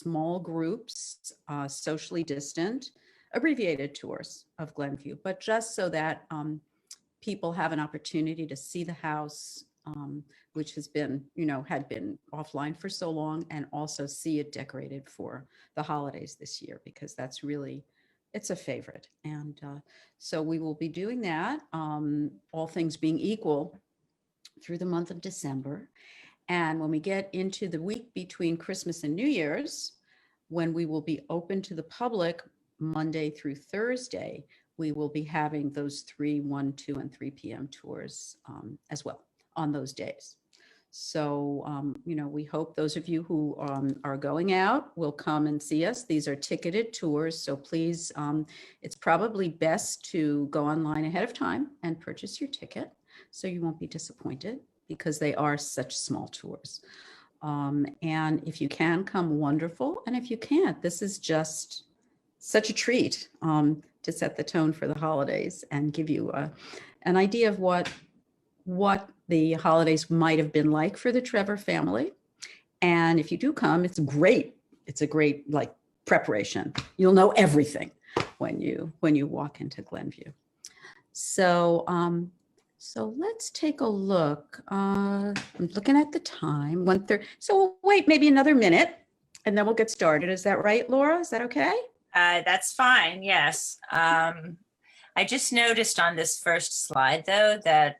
small groups, socially distant, abbreviated tours of Glenview, but just so that people have an opportunity to see the house, which has been, had been offline for so long, and also see it decorated for the holidays this year, because that's really, it's a favorite. And so we will be doing that, all things being equal, through the month of December. And when we get into the week between Christmas and New Year's, when we will be open to the public Monday through Thursday, we will be having those 3, 1, 2, and 3 p.m. tours as well on those days. So, we hope those of you who are going out will come and see us. These are ticketed tours, so please, it's probably best to go online ahead of time and purchase your ticket so you won't be disappointed, because they are such small tours. And if you can come, wonderful. And if you can't, this is just such a treat to set the tone for the holidays and give you an idea of what the holidays might have been like for the Trevor family. And if you do come, it's great. It's a great preparation. You'll know everything when you walk into Glenview. So so let's take a look. I'm looking at the time, 1:30. So we'll wait maybe another minute and then we'll get started. Is that right, Laura? Is that okay? That's fine, yes. I just noticed on this first slide, though, that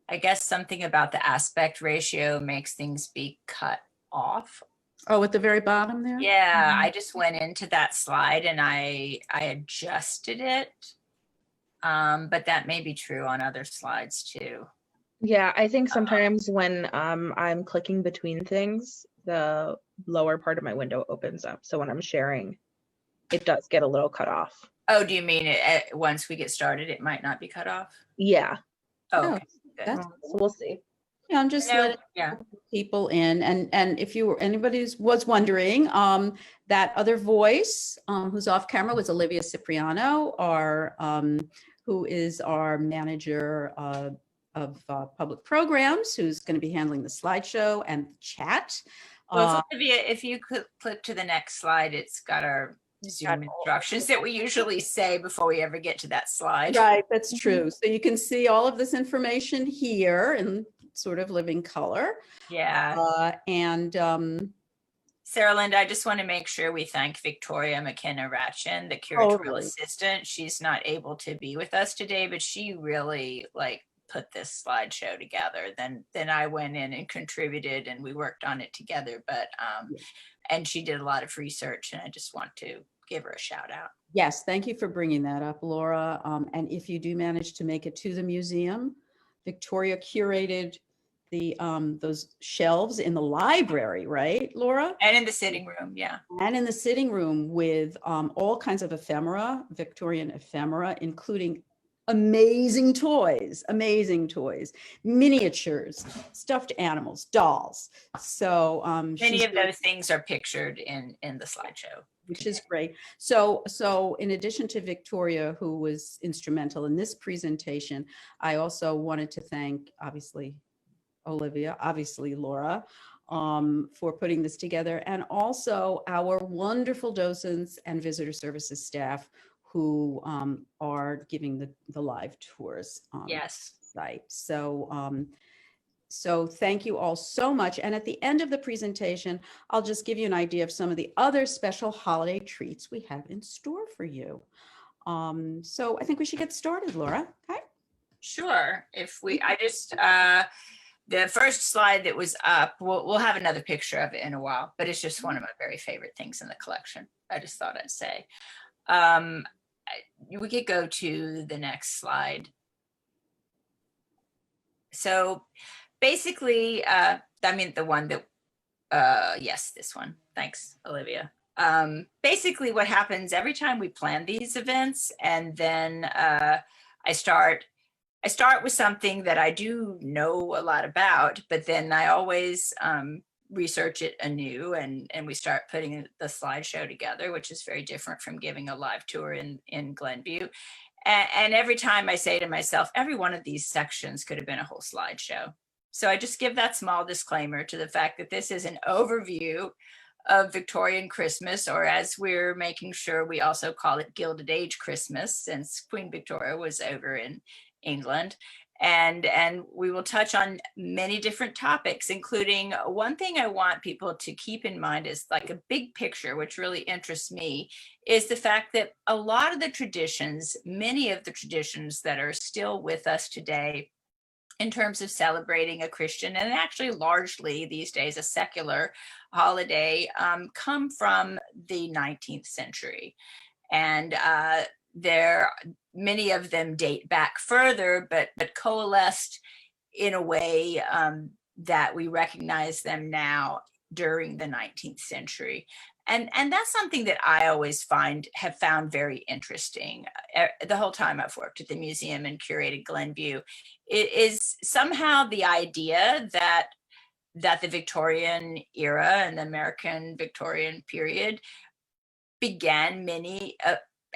I guess something about the aspect ratio makes things be cut off. Oh, at the very bottom there? Yeah, I just went into that slide and I adjusted it. But that may be true on other slides too. Yeah, I think sometimes when I'm clicking between things, the lower part of my window opens up. So when I'm sharing, it does get a little cut off. Oh, do you mean it once we get started, it might not be cut off? Yeah. Oh, okay. That's So we'll see. Yeah, I'm just letting people in. And if anybody was wondering, that other voice who's off camera was Olivia Cipriano, who is our manager of public programs, who's going to be handling the slideshow and the chat. Well, Olivia, if you could click to the next slide, it's got our Zoom instructions that we usually say before we ever get to that slide. Right, that's true. So you can see all of this information here in sort of living color. Yeah. And Sarah Linda, I just want to make sure we thank Victoria McKenna-Ratjen, the curatorial assistant. She's not able to be with us today, but she really put this slideshow together. Then I went in and contributed and we worked on it together, but and she did a lot of research, and I just want to give her a shout out. Yes, thank you for bringing that up, Laura. And if you do manage to make it to the museum, Victoria curated those shelves in the library, right, Laura? And in the sitting room, yeah. And in the sitting room with all kinds of ephemera, Victorian ephemera, including amazing toys, miniatures, stuffed animals, dolls. So many of those things are pictured in the slideshow, which is great. So in addition to Victoria, who was instrumental in this presentation, I also wanted to thank, obviously, Olivia, obviously Laura, for putting this together, and also our wonderful docents and visitor services staff who are giving the live tours on the site. So thank you all so much. And at the end of the presentation, I'll just give you an idea of some of the other special holiday treats we have in store for you. So I think we should get started, Laura. Okay. Sure. The first slide that was up, we'll have another picture of it in a while, but it's just one of my very favorite things in the collection. I just thought I'd say. We could go to the next slide. So basically, the one that, yes, this one. Thanks, Olivia. Basically what happens every time we plan these events, and then I start with something that I do know a lot about, but then I always research it anew, and we start putting the slideshow together, which is very different from giving a live tour in Glenview. And every time I say to myself, every one of these sections could have been a whole slideshow. So I just give that small disclaimer to the fact that this is an overview of Victorian Christmas, or as we're making sure we also call it Gilded Age Christmas, since Queen Victoria was over in England. And we will touch on many different topics, including one thing I want people to keep in mind is like a big picture, which really interests me, is the fact that a lot of the traditions, many of the traditions that are still with us today in terms of celebrating a Christian and actually largely these days a secular holiday, come from the 19th century. And many of them date back further, but coalesced in a way that we recognize them now during the 19th century. And that's something that I always have found very interesting the whole time I've worked at the museum and curated Glenview. It is somehow the idea that the Victorian era and the American Victorian period began many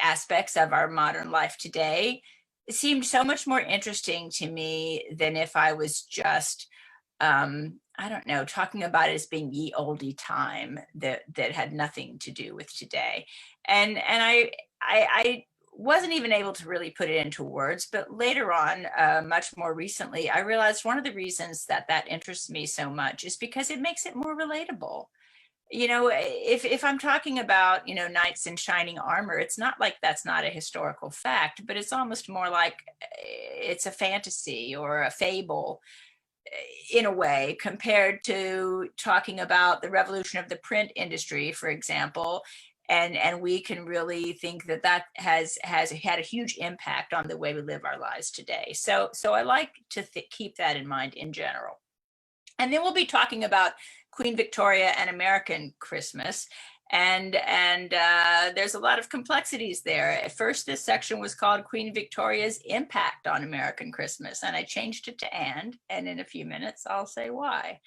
aspects of our modern life today. It seemed so much more interesting to me than if I was just I don't know, talking about it as being ye olde time that had nothing to do with today. And I wasn't even able to really put it into words, but later on, much more recently, I realized one of the reasons that interests me so much is because it makes it more relatable. You know, if I'm talking about, you know, knights in shining armor, it's not like that's not a historical fact, but it's almost more like it's a fantasy or a fable in a way, compared to talking about the revolution of the print industry, for example. And we can really think that has had a huge impact on the way we live our lives today. So I like to keep that in mind in general. And then we'll be talking about Queen Victoria and American Christmas. And there's a lot of complexities there. At first, this section was called Queen Victoria's Impact on American Christmas, and I changed it to and in a few minutes, I'll say why.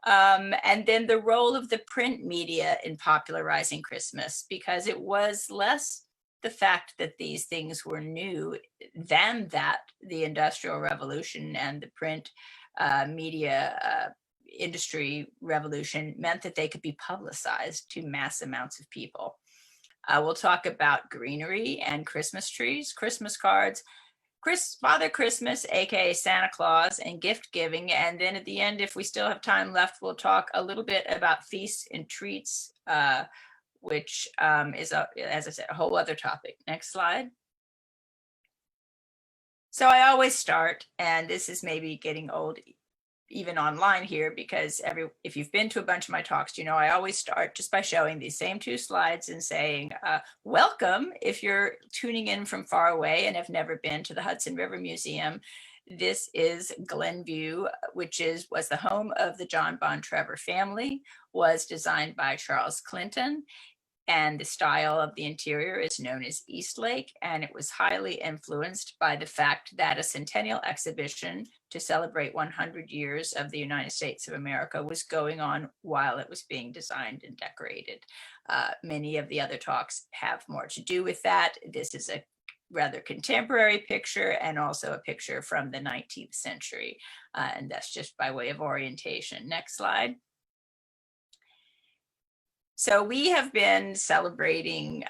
And then the role of the print media in popularizing Christmas, because it was less the fact that these things were new than that the Industrial Revolution and the print media industry revolution meant that they could be publicized to mass amounts of people. We'll talk about greenery and Christmas trees, Christmas cards, Father Christmas, aka Santa Claus, and gift giving. And then at the end, if we still have time left, we'll talk a little bit about feasts and treats, which is, as I said, a whole other topic. Next slide. So I always start, and this is maybe getting old even online here, because if you've been to a bunch of my talks, you know, I always start just by showing these same two slides and saying, welcome, if you're tuning in from far away and have never been to the Hudson River Museum. This is Glenview, which was the home of the John Bon Trevor family, was designed by Charles Clinton. And the style of the interior is known as Eastlake, and it was highly influenced by the fact that a centennial exhibition to celebrate 100 years of the United States of America was going on while it was being designed and decorated. Many of the other talks have more to do with that. This is a rather contemporary picture and also a picture from the 19th century. And that's just by way of orientation. Next slide. So we have been celebrating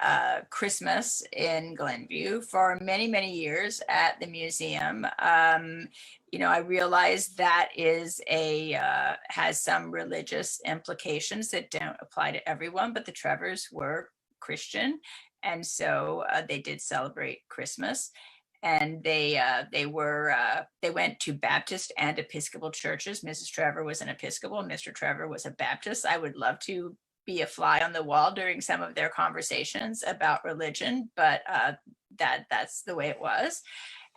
Christmas in Glenview for many, many years at the museum. You know, I realize that has some religious implications that don't apply to everyone, but the Trevors were Christian, and so they did celebrate Christmas. And they went to Baptist and Episcopal churches. Mrs. Trevor was an Episcopal, Mr. Trevor was a Baptist. I would love to be a fly on the wall during some of their conversations about religion, but that's the way it was.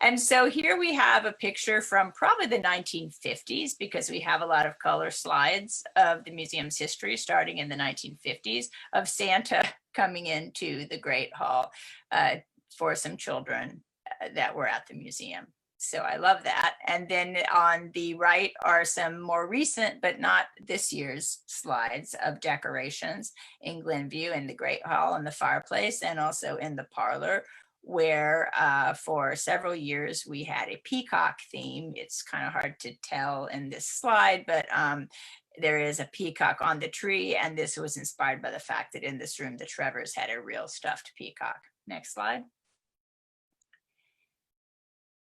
And so here we have a picture from probably the 1950s, because we have a lot of color slides of the museum's history starting in the 1950s of Santa coming into the Great Hall for some children that were at the museum. So I love that. And then on the right are some more recent, but not this year's slides of decorations in Glenview, in the Great Hall and the fireplace, and also in the parlor, where for several years we had a peacock theme. It's kind of hard to tell in this slide, but there is a peacock on the tree, and this was inspired by the fact that in this room, the Trevors had a real stuffed peacock. Next slide.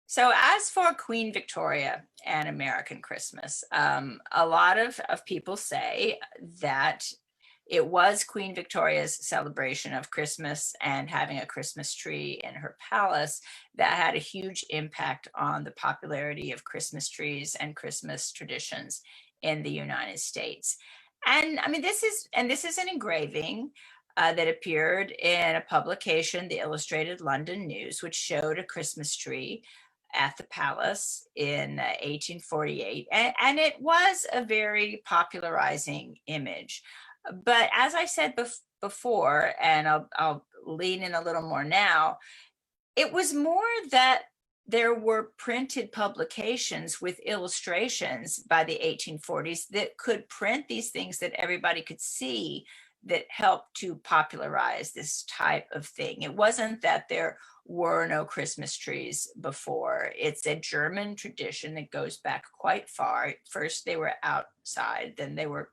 So as for Queen Victoria and American Christmas, a lot of people say that it was Queen Victoria's celebration of Christmas and having a Christmas tree in her palace that had a huge impact on the popularity of Christmas trees and Christmas traditions in the United States. And I mean, this is an engraving that appeared in a publication, the Illustrated London News, which showed a Christmas tree at the palace in 1848. And it was a very popularizing image. But as I said before, and I'll lean in a little more now, it was more that there were printed publications with illustrations by the 1840s that could print these things that everybody could see that helped to popularize this type of thing. It wasn't that there were no Christmas trees before. It's a German tradition that goes back quite far. First, they were outside, then they were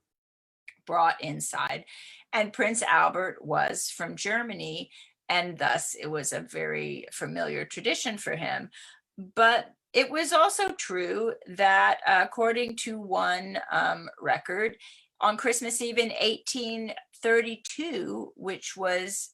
brought inside. And Prince Albert was from Germany, and thus it was a very familiar tradition for him. But it was also true that according to one record, on Christmas Eve in 1832, which was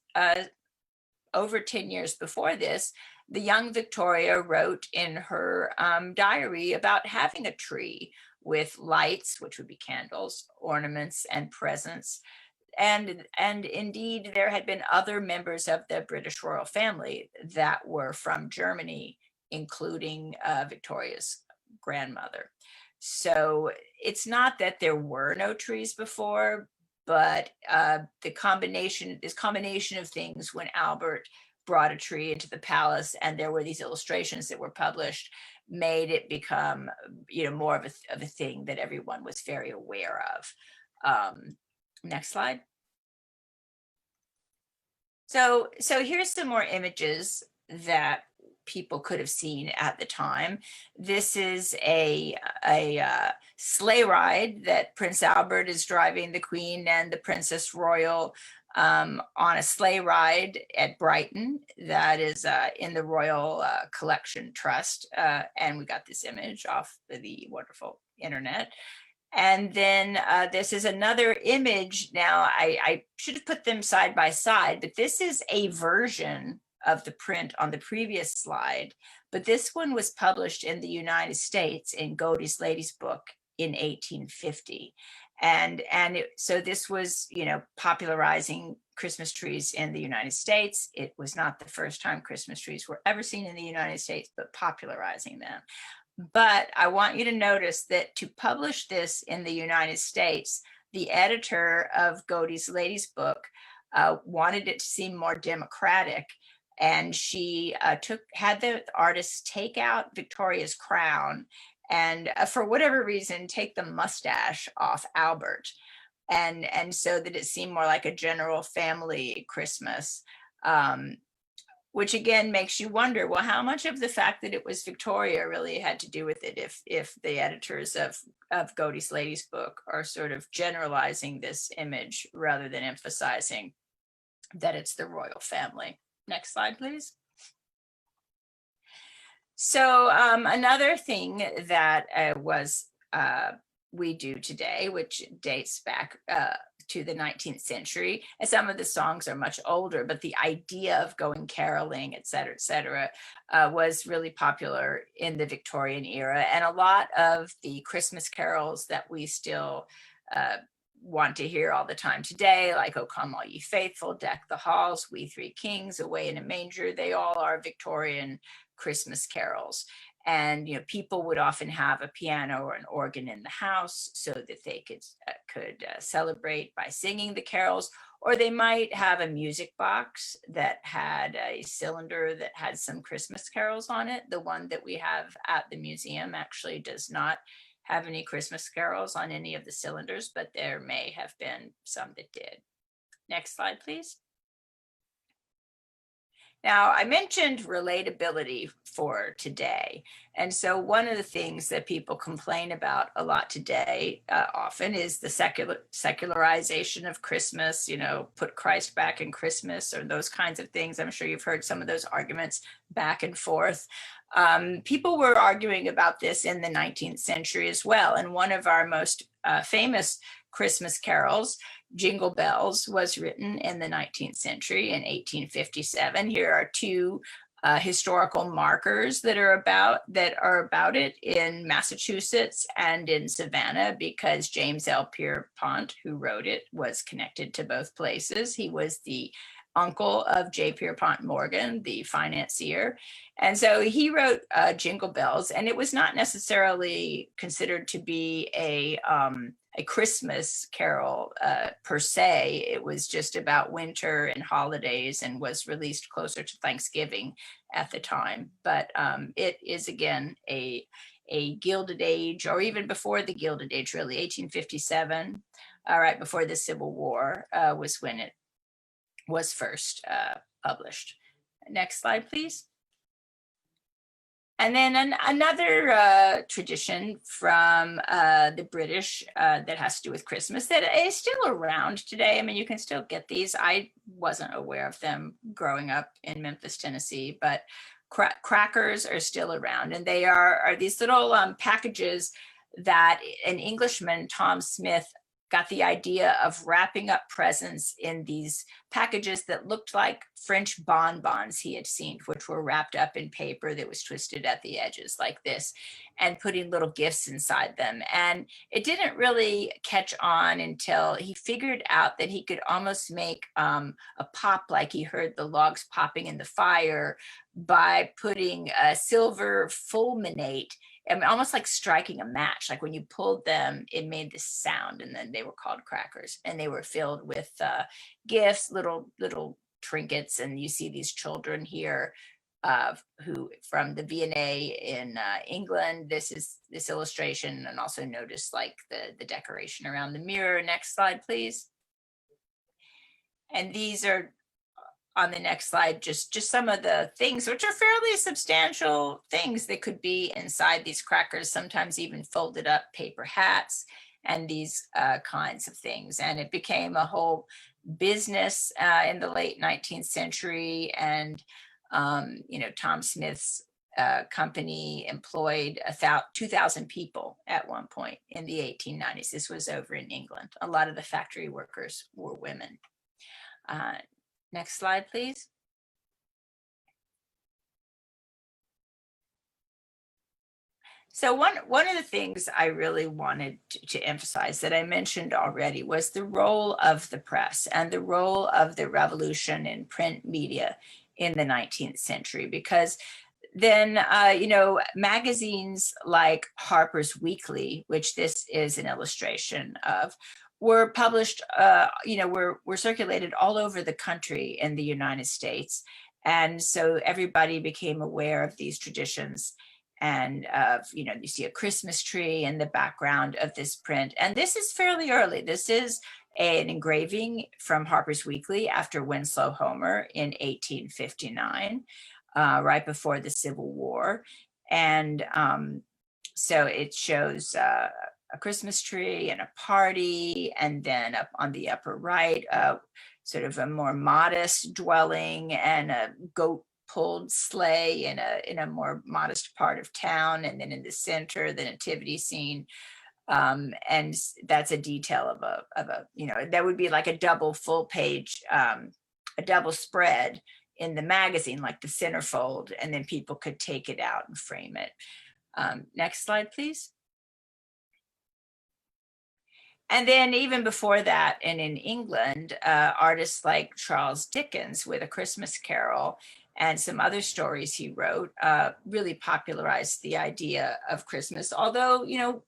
over 10 years before this, the young Victoria wrote in her diary about having a tree with lights, which would be candles, ornaments, and presents. And indeed, there had been other members of the British royal family that were from Germany, including Victoria's grandmother. So it's not that there were no trees before, but this combination of things, when Albert brought a tree into the palace and there were these illustrations that were published, made it become, more of a thing that everyone was very aware of. Next slide. So here's some more images that people could have seen at the time. This is a sleigh ride that Prince Albert is driving the Queen and the Princess Royal on a sleigh ride at Brighton. That is in the Royal Collection Trust. And we got this image off the wonderful internet. And then this is another image. Now, I should have put them side by side, but this is a version of the print on the previous slide. But this one was published in the United States in Godey's Lady's Book in 1850. So this was, popularizing Christmas trees in the United States. It was not the first time Christmas trees were ever seen in the United States, but popularizing them. But I want you to notice that to publish this in the United States, the editor of Godey's Lady's Book wanted it to seem more democratic. And she had the artist take out Victoria's crown and for whatever reason, take the mustache off Albert. And so that it seemed more like a general family Christmas, which again makes you wonder, well, how much of the fact that it was Victoria really had to do with it if the editors of Godey's Lady's Book are sort of generalizing this image rather than emphasizing that it's the royal family. Next slide, please. So another thing that we do today, which dates back to the 19th century, and some of the songs are much older, but the idea of going caroling, et cetera, was really popular in the Victorian era. And a lot of the Christmas carols that we still want to hear all the time today, like "O Come All Ye Faithful," "Deck the Halls," "We Three Kings," "Away in a Manger," they all are Victorian Christmas carols. And people would often have a piano or an organ in the house so that they could celebrate by singing the carols, or they might have a music box that had a cylinder that had some Christmas carols on it. The one that we have at the museum actually does not have any Christmas carols on any of the cylinders, but there may have been some that did. Next slide, please. Now, I mentioned relatability for today. And so one of the things that people complain about a lot today often is the secularization of Christmas, you know, put Christ back in Christmas or those kinds of things. I'm sure you've heard some of those arguments back and forth. People were arguing about this in the 19th century as well. And one of our most famous Christmas carols, Jingle Bells, was written in the 19th century in 1857. Here are two historical markers that are about it in Massachusetts and in Savannah, because James L. Pierpont, who wrote it, was connected to both places. He was the uncle of J. Pierpont Morgan, the financier. And so he wrote Jingle Bells, and it was not necessarily considered to be a Christmas carol per se. It was just about winter and holidays and was released closer to Thanksgiving at the time. But it is, again, a Gilded Age, or even before the Gilded Age, really, 1857, right before the Civil War was when it was first published. Next slide, please. And then another tradition from the British that has to do with Christmas that is still around today. I mean, you can still get these. I wasn't aware of them growing up in Memphis, Tennessee, but crackers are still around. And they are these little packages that an Englishman, Tom Smith, got the idea of wrapping up presents in these packages that looked like French bonbons he had seen, which were wrapped up in paper that was twisted at the edges like this, and putting little gifts inside them. And it didn't really catch on until he figured out that he could almost make a pop, like he heard the logs popping in the fire, by putting a silver fulminate, I mean, almost like striking a match. Like when you pulled them, it made this sound, and then they were called crackers, and they were filled with gifts, little trinkets. And you see these children here who from the V&A in England. This is this illustration, and also notice like the decoration around the mirror. Next slide, please. And these are, on the next slide, just some of the things, which are fairly substantial things that could be inside these crackers, sometimes even folded up paper hats and these kinds of things. And it became a whole business in the late 19th century. And, you know, Tom Smith's company employed 2,000 people at one point in the 1890s. This was over in England. A lot of the factory workers were women. Next slide, please. So one of the things I really wanted to emphasize that I mentioned already was the role of the press and the role of the revolution in print media in the 19th century, because then, you know, magazines like Harper's Weekly, which this is an illustration of, were published, you know, were circulated all over the country in the United States. And so everybody became aware of these traditions, and of, you know, you see a Christmas tree in the background of this print. And this is fairly early. This is an engraving from Harper's Weekly after Winslow Homer in 1859, right before the Civil War. And so it shows a Christmas tree and a party, and then up on the upper right, sort of a more modest dwelling and a goat-pulled sleigh in a more modest part of town, and then in the center, the nativity scene. And that's a detail of a, you know, that would be like a double full page, a double spread in the magazine, like the centerfold, and then people could take it out and frame it. Next slide, please. And then even before that, and in England, artists like Charles Dickens with A Christmas Carol and some other stories he wrote really popularized the idea of Christmas. Although, you know,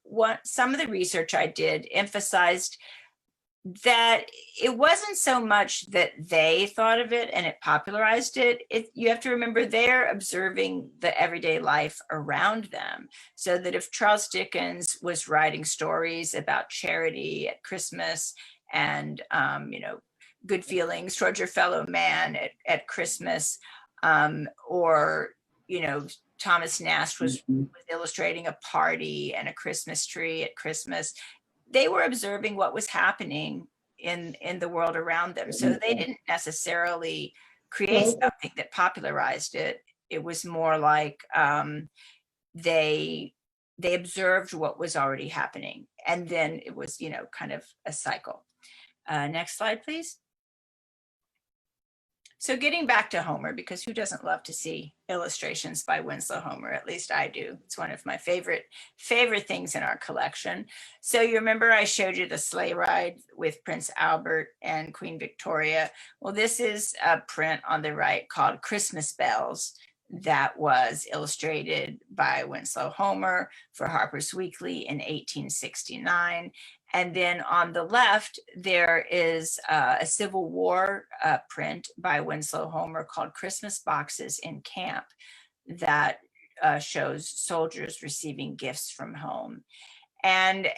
some of the research I did emphasized that it wasn't so much that they thought of it and it popularized it. You have to remember they're observing the everyday life around them. So that if Charles Dickens was writing stories about charity at Christmas and, you know, good feelings towards your fellow man at Christmas, or, you know, Thomas Nast was illustrating a party and a Christmas tree at Christmas. They were observing what was happening in the world around them. So they didn't necessarily create something that popularized it. It was more like they observed what was already happening. And then it was, you know, kind of a cycle. Next slide, please. So getting back to Homer, because who doesn't love to see illustrations by Winslow Homer? At least I do. It's one of my favorite things in our collection. So you remember I showed you the sleigh ride with Prince Albert and Queen Victoria. Well, this is a print on the right called Christmas Bells that was illustrated by Winslow Homer for Harper's Weekly in 1869. And then on the left, there is a Civil War print by Winslow Homer called Christmas Boxes in Camp that shows soldiers receiving gifts from home. And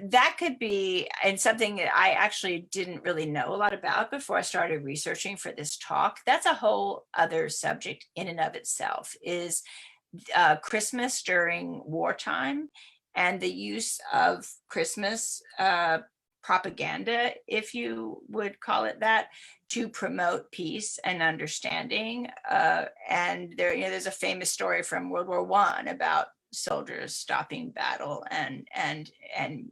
that could be, and something that I actually didn't really know a lot about before I started researching for this talk. That's a whole other subject in and of itself, is Christmas during wartime and the use of Christmas propaganda, if you would call it that, to promote peace and understanding. And there, you know, there's a famous story from World War I about soldiers stopping battle and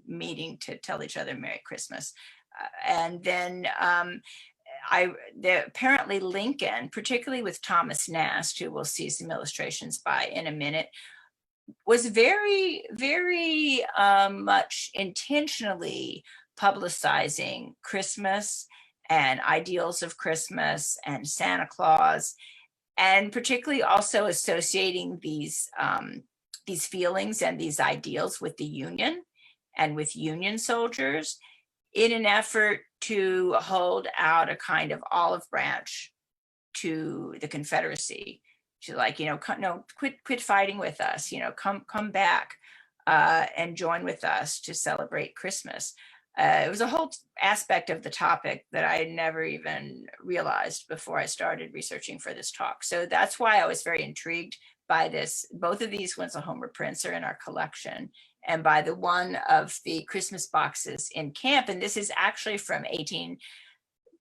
meeting to tell each other Merry Christmas. And then apparently Lincoln, particularly with Thomas Nast, who we'll see some illustrations by in a minute, was very, very much intentionally publicizing Christmas and ideals of Christmas and Santa Claus, and particularly also associating these feelings and these ideals with the Union and with Union soldiers in an effort to hold out a kind of olive branch to the Confederacy. To, like, you know, quit fighting with us, you know, come back and join with us to celebrate Christmas. It was a whole aspect of the topic that I had never even realized before I started researching for this talk. So that's why I was very intrigued by this. Both of these Winslow Homer prints are in our collection, and by the one of the Christmas Boxes in Camp. And this is actually from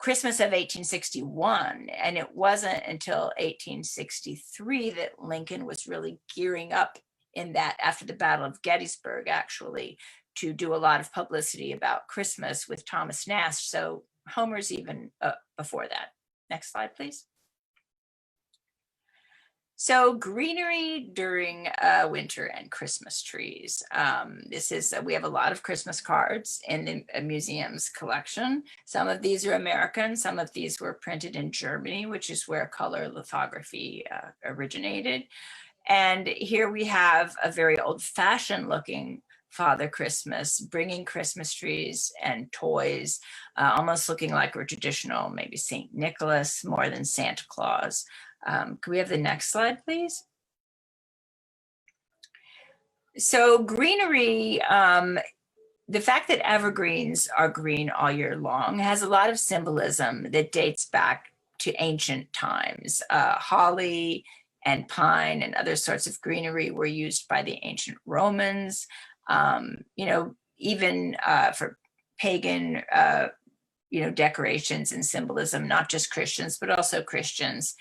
Christmas of 1861, and it wasn't until 1863 that Lincoln was really gearing up in that, after the Battle of Gettysburg, actually, to do a lot of publicity about Christmas with Thomas Nast. So Homer's even before that. Next slide, please. So greenery during winter and Christmas trees. We have a lot of Christmas cards in the museum's collection. Some of these are American, some of these were printed in Germany, which is where color lithography originated. And here we have a very old-fashioned looking Father Christmas bringing Christmas trees and toys, almost looking like a traditional, maybe St. Nicholas more than Santa Claus. Can we have the next slide, please? So greenery, the fact that evergreens are green all year long has a lot of symbolism that dates back to ancient times. Holly and pine and other sorts of greenery were used by the ancient Romans, you know, even for pagan, you know, decorations and symbolism, not just Christians, but also Christians.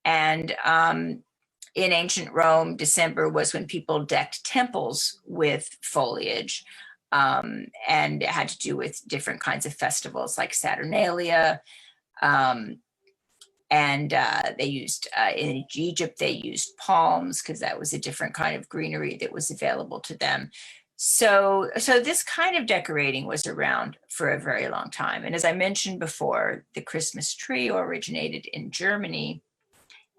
And in ancient Rome, December was when people decked temples with foliage, and it had to do with different kinds of festivals like Saturnalia. And they used, in Egypt, they used palms because that was a different kind of greenery that was available to them. So this kind of decorating was around for a very long time. And as I mentioned before, the Christmas tree originated in Germany.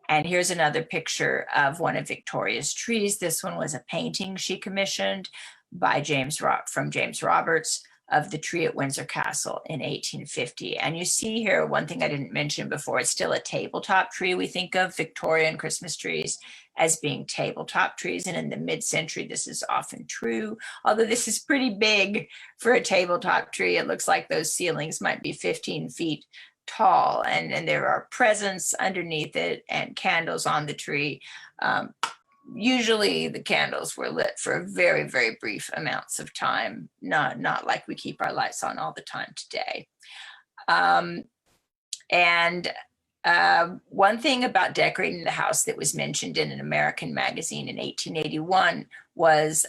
And here's another picture of one of Victoria's trees. This one was a painting she commissioned by James Roberts of the tree at Windsor Castle in 1850. And you see here one thing I didn't mention before, it's still a tabletop tree. We think of Victorian Christmas trees as being tabletop trees. And in the mid-century, this is often true. Although this is pretty big for a tabletop tree. It looks like those ceilings might be 15 feet tall, and there are presents underneath it and candles on the tree. Usually the candles were lit for very, very brief amounts of time, not like we keep our lights on all the time today. One thing about decorating the house that was mentioned in an American magazine in 1881 was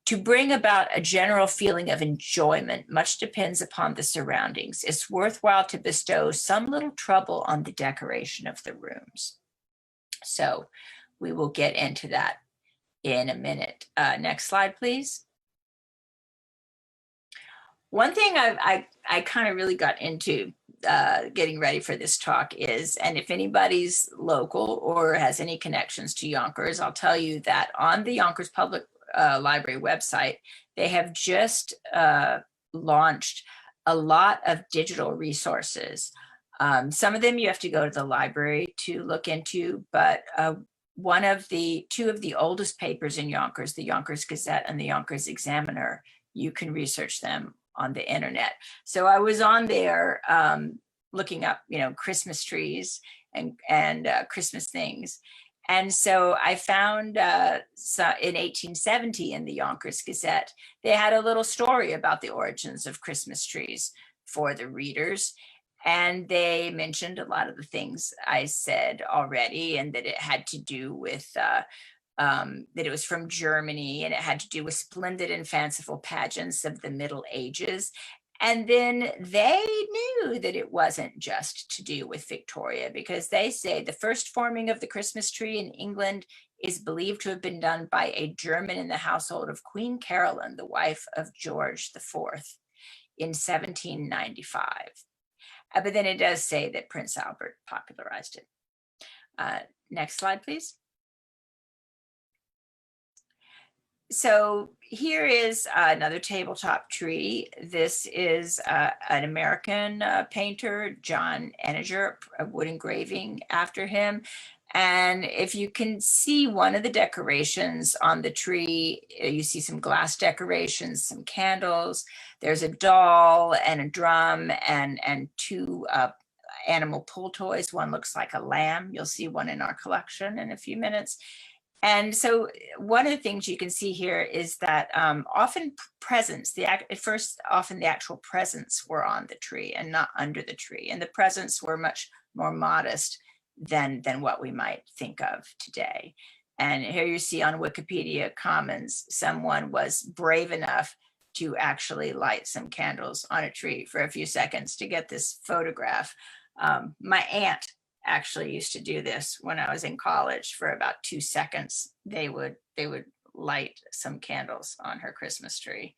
to bring about a general feeling of enjoyment. Much depends upon the surroundings. It's worthwhile to bestow some little trouble on the decoration of the rooms. So we will get into that in a minute. Next slide, please. One thing I kind of really got into getting ready for this talk is, and if anybody's local or has any connections to Yonkers, I'll tell you that on the Yonkers Public Library website, they have just launched a lot of digital resources. Some of them you have to go to the library to look into, but two of the oldest papers in Yonkers, the Yonkers Gazette and the Yonkers Examiner, you can research them on the internet. So I was on there looking up, Christmas trees and Christmas things. And so I found in 1870 in the Yonkers Gazette, they had a little story about the origins of Christmas trees for the readers. And they mentioned a lot of the things I said already, and that it had to do with that it was from Germany, and it had to do with splendid and fanciful pageants of the Middle Ages. And then they knew that it wasn't just to do with Victoria, because they say the first forming of the Christmas tree in England is believed to have been done by a German in the household of Queen Caroline, the wife of George IV, in 1795. But then it does say that Prince Albert popularized it. Next slide, please. So here is another tabletop tree. This is an American painter, John Eniger, a wood engraving after him. And if you can see one of the decorations on the tree, you see some glass decorations, some candles. There's a doll and a drum and two animal pull toys. One looks like a lamb. You'll see one in our collection in a few minutes. And so one of the things you can see here is that often presents, often the actual presents were on the tree and not under the tree. And the presents were much more modest than what we might think of today. And here you see on Wikipedia Commons, someone was brave enough to actually light some candles on a tree for a few seconds to get this photograph. My aunt actually used to do this when I was in college. For about 2 seconds. They would light some candles on her Christmas tree.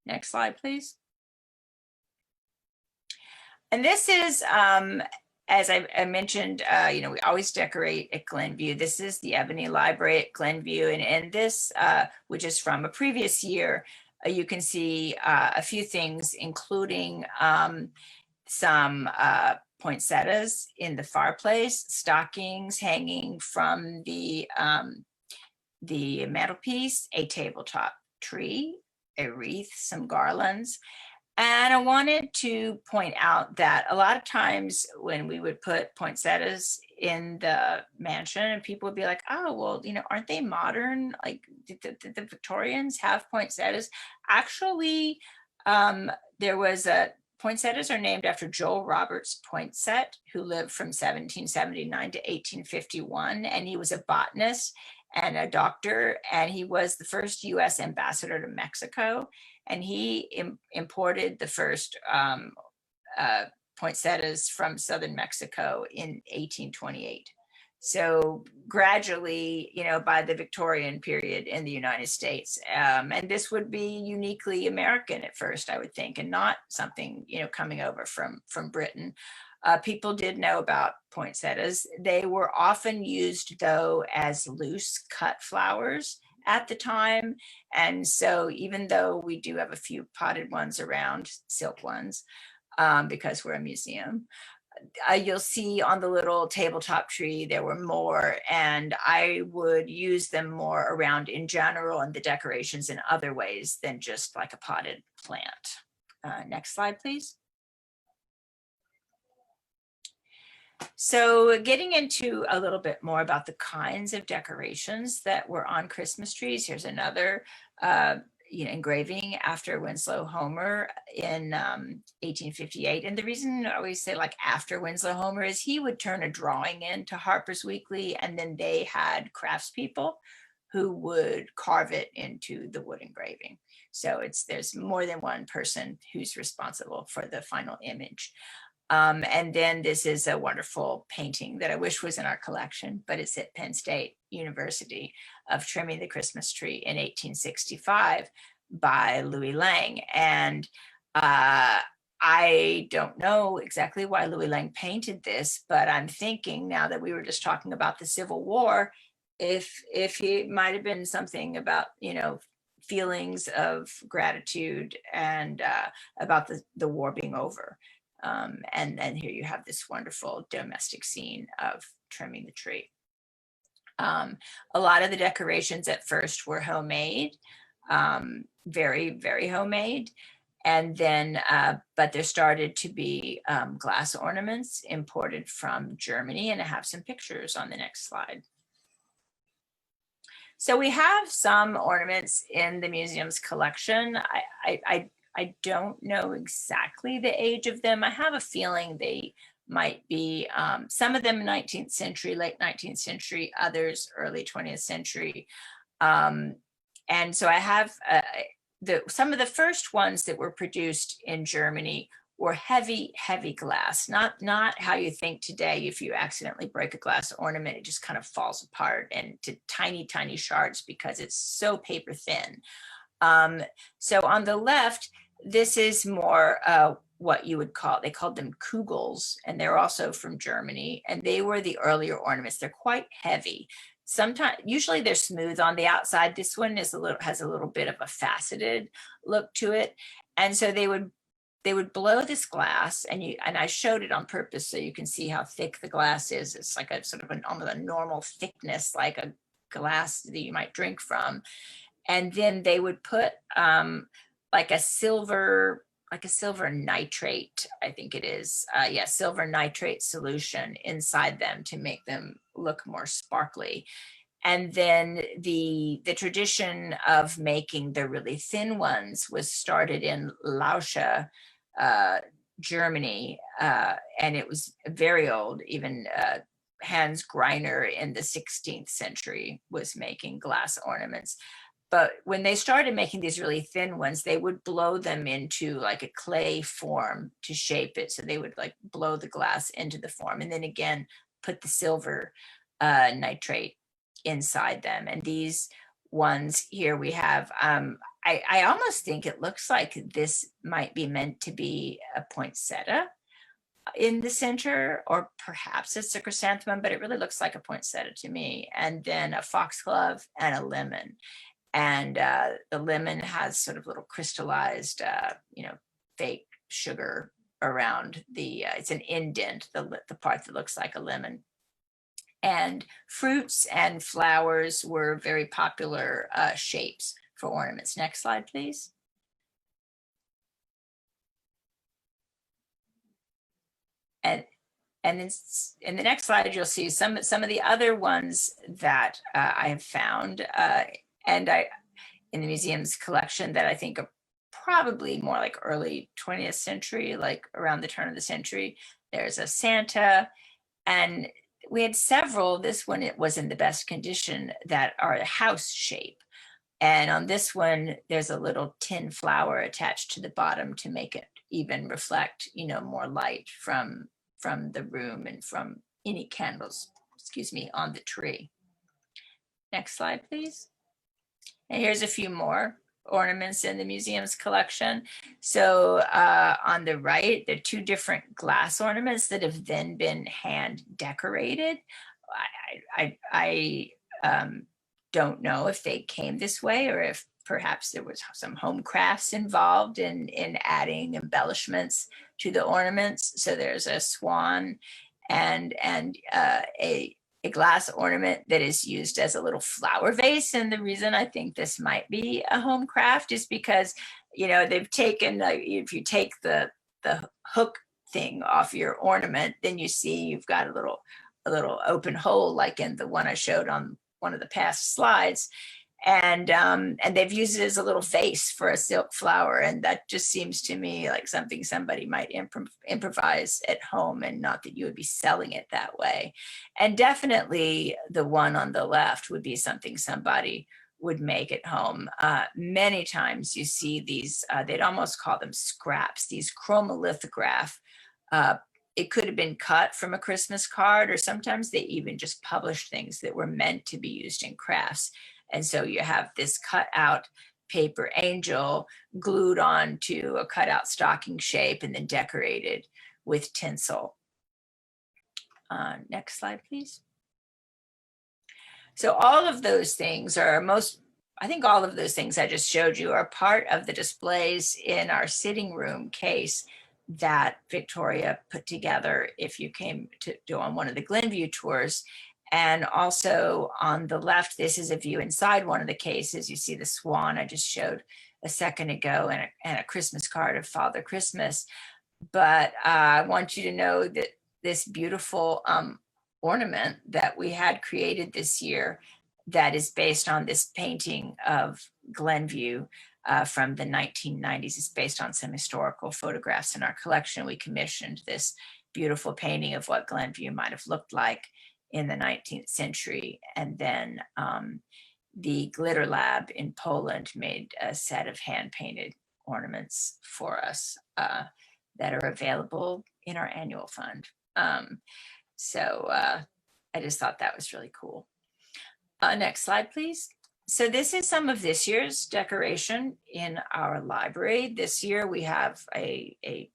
Next slide, please. And this is, as I mentioned, we always decorate at Glenview. This is the Ebony Library at Glenview. And this, which is from a previous year, you can see a few things, including some poinsettias in the fireplace, stockings hanging from the mantelpiece, a tabletop tree, a wreath, some garlands. And I wanted to point out that a lot of times when we would put poinsettias in the mansion, and people would be like, oh, well, aren't they modern? Like, did the Victorians have poinsettias? Actually, there was poinsettias are named after Joel Roberts Poinsett, who lived from 1779 to 1851. And he was a botanist and a doctor, and he was the first US ambassador to Mexico. And he imported the first poinsettias from southern Mexico in 1828. So gradually, by the Victorian period in the United States, and this would be uniquely American at first, I would think, and not something, coming over from Britain. People did know about poinsettias. They were often used, though, as loose cut flowers at the time. And so even though we do have a few potted ones around, silk ones, because we're a museum, you'll see on the little tabletop tree there were more, and I would use them more around in general and the decorations in other ways than just like a potted plant. Next slide, please. So getting into a little bit more about the kinds of decorations that were on Christmas trees. Here's another engraving after Winslow Homer in 1858. And the reason I always say like after Winslow Homer is he would turn a drawing in to Harper's Weekly, and then they had craftspeople who would carve it into the wood engraving. So there's more than one person who's responsible for the final image. And then this is a wonderful painting that I wish was in our collection, but it's at Penn State University, of trimming the Christmas tree in 1865 by Louis Lang. And I don't know exactly why Louis Lang painted this, but I'm thinking now that we were just talking about the Civil War, if he might have been something about, feelings of gratitude and about the war being over. And then here you have this wonderful domestic scene of trimming the tree. A lot of the decorations at first were homemade, very, very homemade. And then, but there started to be glass ornaments imported from Germany, and I have some pictures on the next slide. So we have some ornaments in the museum's collection. I don't know exactly the age of them. I have a feeling they might be, some of them 19th century, late 19th century, others early 20th century. And so I have some of the first ones that were produced in Germany were heavy, heavy glass, not how you think today. If you accidentally break a glass ornament, it just kind of falls apart into tiny, tiny shards because it's so paper thin. So on the left, this is more what you would call, they called them Kugels, and they're also from Germany, and they were the earlier ornaments. They're quite heavy. Sometimes, usually they're smooth on the outside. This one has a little bit of a faceted look to it. And so they would blow this glass, and I showed it on purpose so you can see how thick the glass is. It's like a sort of almost a normal thickness, like a glass that you might drink from. And then they would put like a silver nitrate, I think it is, silver nitrate solution inside them to make them look more sparkly. And then the tradition of making the really thin ones was started in Lauscha, Germany, and it was very old. Even Hans Greiner in the 16th century was making glass ornaments. But when they started making these really thin ones, they would blow them into like a clay form to shape it. So they would like blow the glass into the form, and then again put the silver nitrate inside them. And these ones here we have, I almost think it looks like this might be meant to be a poinsettia in the center, or perhaps it's a chrysanthemum, but it really looks like a poinsettia to me. And then a foxglove and a lemon. And the lemon has sort of little crystallized, fake sugar around it's an indent, the part that looks like a lemon. And fruits and flowers were very popular shapes for ornaments. Next slide, please. And then in the next slide, you'll see some of the other ones that I have found. And in the museum's collection that I think are probably more like early 20th century, like around the turn of the century. There's a Santa, and we had several. This one, it was in the best condition, that are a house shape. And on this one, there's a little tin flower attached to the bottom to make it even reflect, more light from the room and from any candles, on the tree. Next slide, please. And here's a few more ornaments in the museum's collection. So on the right, there are two different glass ornaments that have then been hand decorated. I don't know if they came this way, or if perhaps there was some home crafts involved in adding embellishments to the ornaments. So there's a swan and a glass ornament that is used as a little flower vase. And the reason I think this might be a home craft is because, they've taken, if you take the hook thing off your ornament, then you see you've got a little open hole, like in the one I showed on one of the past slides. And they've used it as a little vase for a silk flower. And that just seems to me like something somebody might improvise at home, and not that you would be selling it that way. And definitely the one on the left would be something somebody would make at home. Many times you see these, they'd almost call them scraps, these chromolithograph. It could have been cut from a Christmas card, or sometimes they even just published things that were meant to be used in crafts. And so you have this cut out paper angel glued onto a cutout stocking shape and then decorated with tinsel. Next slide, please. So all of those things are I think all of those things I just showed you are part of the displays in our sitting room case that Victoria put together if you came to do on one of the Glenview tours. And also on the left, this is a view inside one of the cases. You see the swan I just showed a second ago, and a Christmas card of Father Christmas. But I want you to know that this beautiful ornament that we had created this year, that is based on this painting of Glenview from the 1990s. It's based on some historical photographs in our collection. We commissioned this beautiful painting of what Glenview might have looked like in the 19th century. And then the Glitter Lab in Poland made a set of hand-painted ornaments for us that are available in our annual fund. So I just thought that was really cool. Next slide, please. So this is some of this year's decoration in our library. This year we have a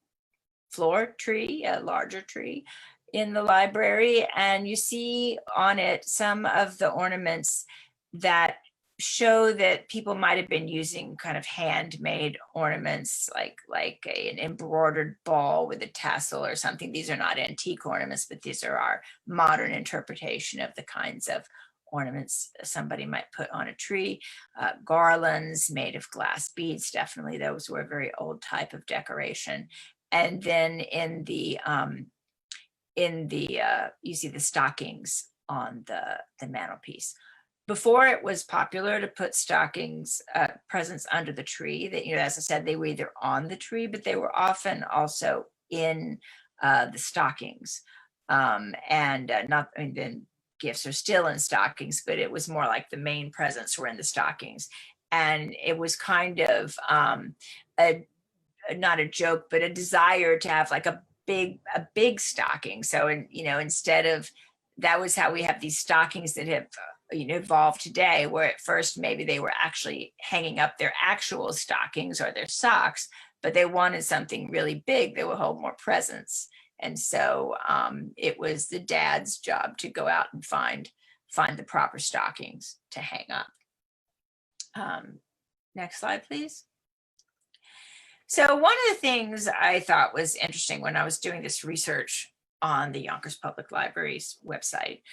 floor tree, a larger tree in the library, and you see on it some of the ornaments that show that people might have been using kind of handmade ornaments, like an embroidered ball with a tassel or something. These are not antique ornaments, but these are our modern interpretation of the kinds of ornaments somebody might put on a tree. Garlands made of glass beads, definitely those were a very old type of decoration. And then in the you see the stockings on the mantelpiece. Before, it was popular to put stockings, presents under the tree. That, as I said, they were either on the tree, but they were often also in the stockings. Then gifts are still in stockings, but it was more like the main presents were in the stockings. And it was kind of not a joke, but a desire to have like a big stocking. So, instead of, that was how we have these stockings that have evolved today, where at first maybe they were actually hanging up their actual stockings or their socks, but they wanted something really big that would hold more presents. And so it was the dad's job to go out and find the proper stockings to hang up. Next slide, please. So one of the things I thought was interesting when I was doing this research on the Yonkers Public Library's website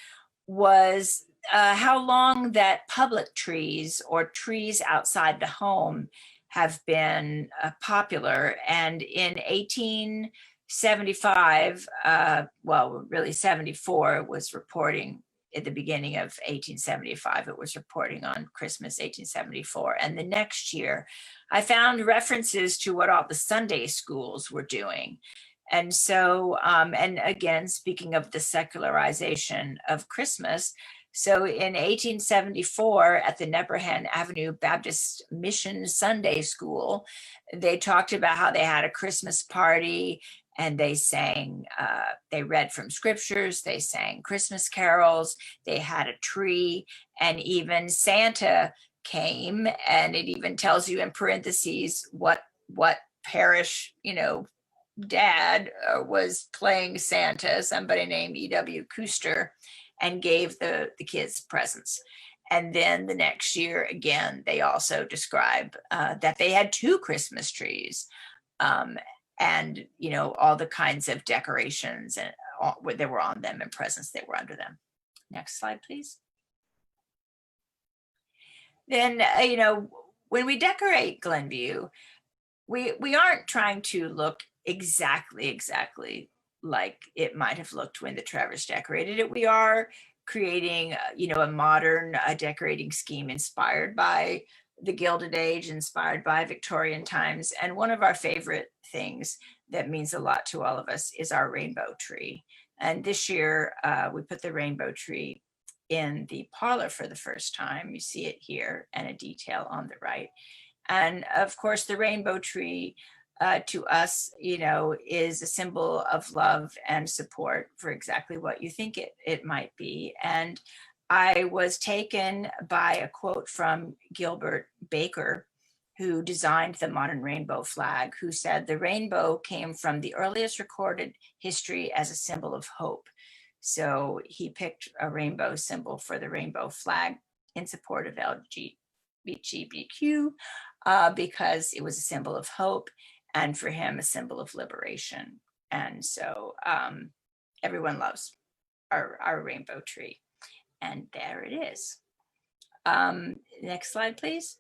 was how long that public trees or trees outside the home have been popular. And in 1875, well, really 74, it was reporting at the beginning of 1875, it was reporting on Christmas 1874. And the next year, I found references to what all the Sunday schools were doing. And so, and again, speaking of the secularization of Christmas, so in 1874 at the Nebrahan Avenue Baptist Mission Sunday School, they talked about how they had a Christmas party, and they sang, they read from scriptures, they sang Christmas carols, they had a tree, and even Santa came, and it even tells you in parentheses what parish, dad was playing Santa, somebody named E.W. Kuster, and gave the kids presents. And then the next year, again, they also describe that they had 2 Christmas trees. And all the kinds of decorations and that were on them and presents that were under them. Next slide, please. Then, when we decorate Glenview, we aren't trying to look exactly like it might have looked when the Trevors decorated it. We are creating, a modern decorating scheme inspired by the Gilded Age, inspired by Victorian times. And one of our favorite things that means a lot to all of us is our rainbow tree. And this year we put the rainbow tree in the parlor for the first time. You see it here and a detail on the right. And of course, the rainbow tree to us, is a symbol of love and support for exactly what you think it might be. And I was taken by a quote from Gilbert Baker, who designed the modern rainbow flag, who said the rainbow came from the earliest recorded history as a symbol of hope. So he picked a rainbow symbol for the rainbow flag in support of LGBTQ because it was a symbol of hope, and for him, a symbol of liberation. And so everyone loves our rainbow tree. And there it is. Next slide, please.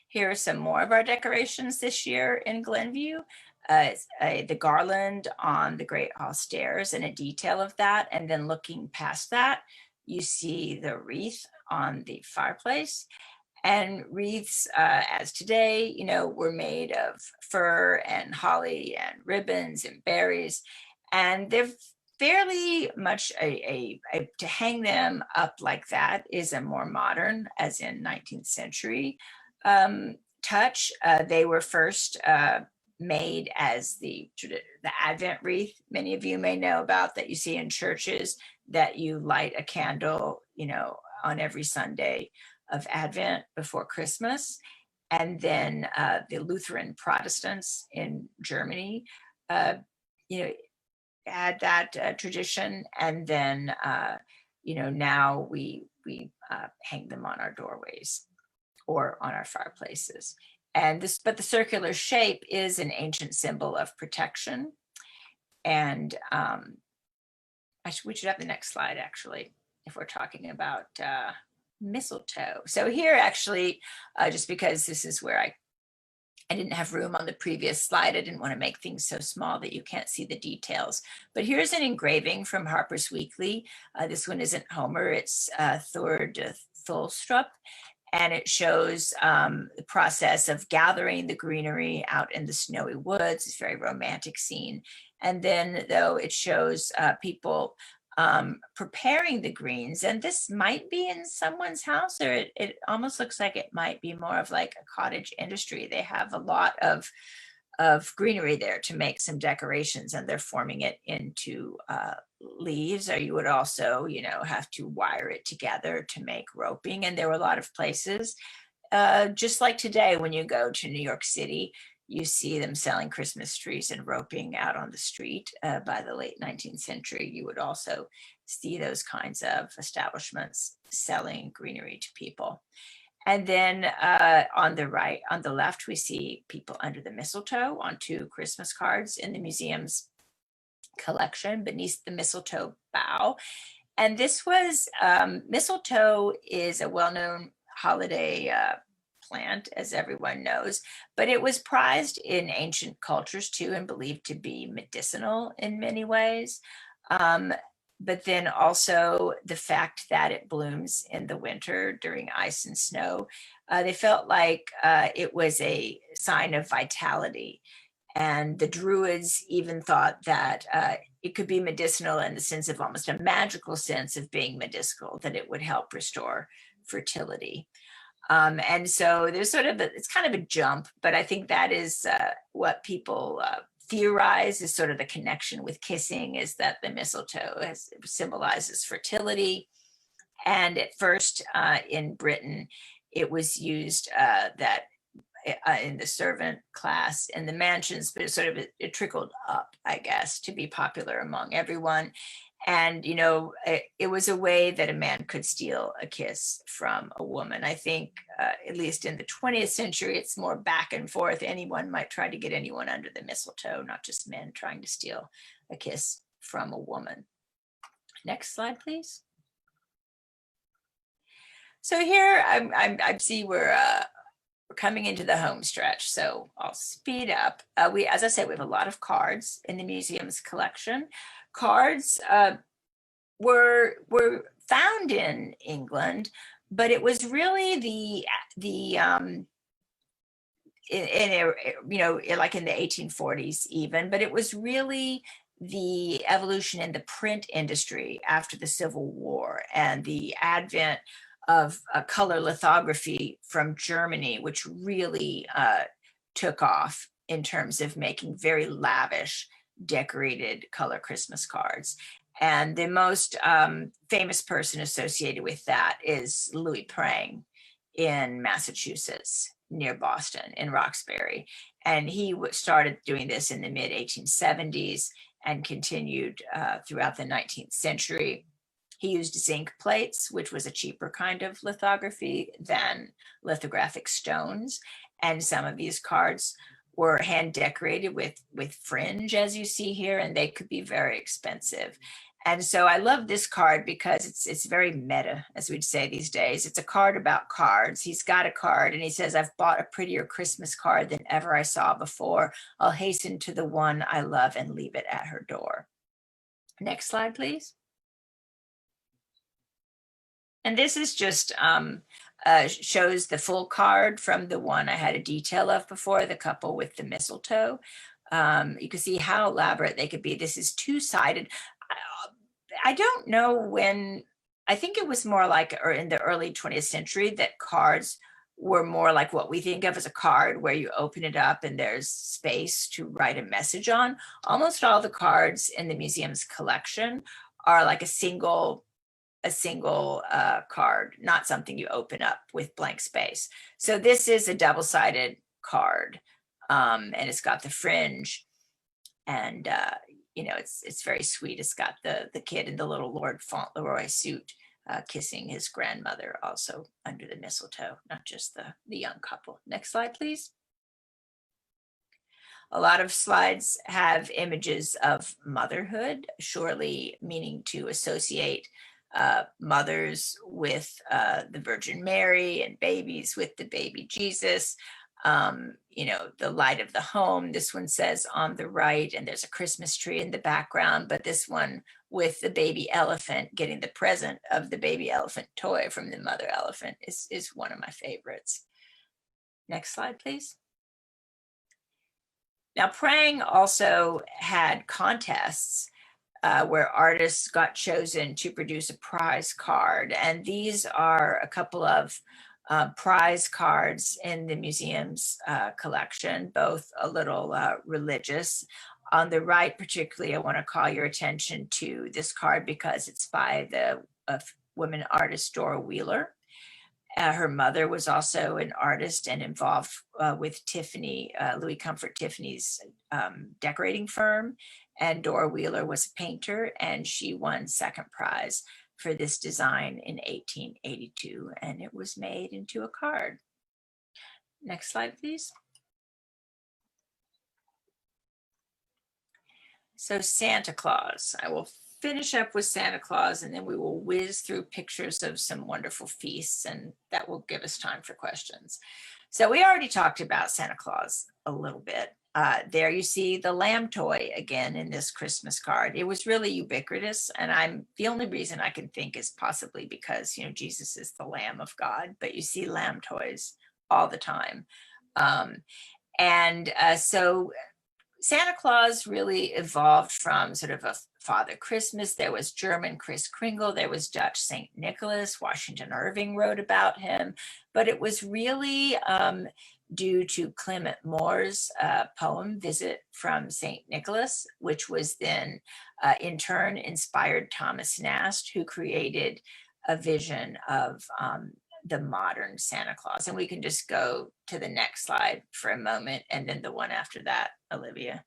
Here are some more of our decorations this year in Glenview. The garland on the Great Hall stairs and a detail of that. And then looking past that, you see the wreath on the fireplace. And wreaths, as today, were made of fir and holly and ribbons and berries. And they're fairly much to hang them up like that is a more modern, as in 19th century touch. They were first made as the Advent wreath. Many of you may know about that you see in churches, that you light a candle, on every Sunday of Advent before Christmas. And then the Lutheran Protestants in Germany, had that tradition. And then, now we hang them on our doorways or on our fireplaces. But the circular shape is an ancient symbol of protection. And we should have the next slide, actually, if we're talking about mistletoe. So here, actually, just because this is where I didn't have room on the previous slide, I didn't want to make things so small that you can't see the details. But here's an engraving from Harper's Weekly. This one isn't Homer, it's Thord Thulstrup. And it shows the process of gathering the greenery out in the snowy woods. It's a very romantic scene. And then, though, it shows people preparing the greens. And this might be in someone's house, or it almost looks like it might be more of like a cottage industry. They have a lot of greenery there to make some decorations, and they're forming it into leaves, or you would also, have to wire it together to make roping. And there were a lot of places, just like today, when you go to New York City, you see them selling Christmas trees and roping out on the street. By the late 19th century, you would also see those kinds of establishments selling greenery to people. And then on the left, we see people under the mistletoe on 2 Christmas cards in the museum's collection beneath the mistletoe bough. And this was, mistletoe is a well-known holiday plant, as everyone knows, but it was prized in ancient cultures too, and believed to be medicinal in many ways. But then also the fact that it blooms in the winter during ice and snow, they felt like it was a sign of vitality. And the Druids even thought that it could be medicinal in the sense of almost a magical sense of being medicinal, that it would help restore fertility. And so there's it's kind of a jump, but I think that is what people theorize is sort of the connection with kissing, is that the mistletoe symbolizes fertility. And at first in Britain, it was used in the servant class in the mansions, but it trickled up, I guess, to be popular among everyone. And, it was a way that a man could steal a kiss from a woman. I think, at least in the 20th century, it's more back and forth. Anyone might try to get anyone under the mistletoe, not just men trying to steal a kiss from a woman. Next slide, please. So here I see we're we're coming into the home stretch, so I'll speed up. As I said, we have a lot of cards in the museum's collection. Cards were found in England, but it was really like in the 1840s even, but it was really the evolution in the print industry after the Civil War and the advent of color lithography from Germany, which really took off in terms of making very lavish, decorated color Christmas cards. And the most famous person associated with that is Louis Prang in Massachusetts, near Boston, in Roxbury. And he started doing this in the mid 1870s and continued throughout the 19th century. He used zinc plates, which was a cheaper kind of lithography than lithographic stones. And some of these cards were hand decorated with fringe, as you see here, and they could be very expensive. And so I love this card because it's very meta, as we'd say these days. It's a card about cards. He's got a card and he says, "I've bought a prettier Christmas card than ever I saw before. I'll hasten to the one I love and leave it at her door." Next slide, please. And this is just shows the full card from the one I had a detail of before, the couple with the mistletoe. You can see how elaborate they could be. This is two-sided. I don't know when, I think it was more like or in the early 20th century that cards were more like what we think of as a card where you open it up and there's space to write a message on. Almost all the cards in the museum's collection are like a single card, not something you open up with blank space. So this is a double-sided card, and it's got the fringe, and it's very sweet. It's got the kid in the little Lord Fauntleroy suit kissing his grandmother also under the mistletoe, not just the young couple. Next slide, please. A lot of slides have images of motherhood, surely meaning to associate mothers with the Virgin Mary and babies with the baby Jesus. The light of the home. This one says on the right, and there's a Christmas tree in the background, but this one with the baby elephant getting the present of the baby elephant toy from the mother elephant is one of my favorites. Next slide, please. Now, Prang also had contests where artists got chosen to produce a prize card. And these are a couple of prize cards in the museum's collection, both a little religious. On the right, particularly, I want to call your attention to this card because it's by the woman artist Dora Wheeler. Her mother was also an artist and involved with Tiffany, Louis Comfort Tiffany's decorating firm. And Dora Wheeler was a painter, and she won second prize for this design in 1882, and it was made into a card. Next slide, please. So Santa Claus, I will finish up with Santa Claus, and then we will whiz through pictures of some wonderful feasts, and that will give us time for questions. So we already talked about Santa Claus a little bit. There you see the lamb toy again in this Christmas card. It was really ubiquitous, and the only reason I can think is possibly because Jesus is the Lamb of God, but you see lamb toys all the time. So Santa Claus really evolved from sort of a Father Christmas. There was German Kris Kringle, there was Dutch St. Nicholas. Washington Irving wrote about him, but it was really due to Clement Moore's poem, Visit from St. Nicholas, which was then in turn inspired Thomas Nast, who created a vision of the modern Santa Claus. And we can just go to the next slide for a moment, and then the one after that, Olivia.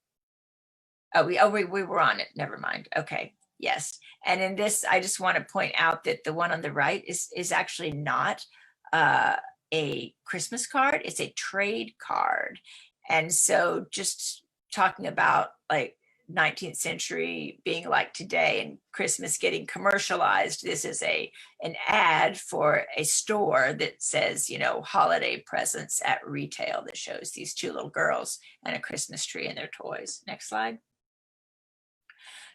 We were on it, never mind. Okay, yes. And in this, I just want to point out that the one on the right is actually not a Christmas card, it's a trade card. And so just talking about like 19th century being like today and Christmas getting commercialized. This is an ad for a store that says, you know, holiday presents at retail, that shows these two little girls and a Christmas tree and their toys. Next slide.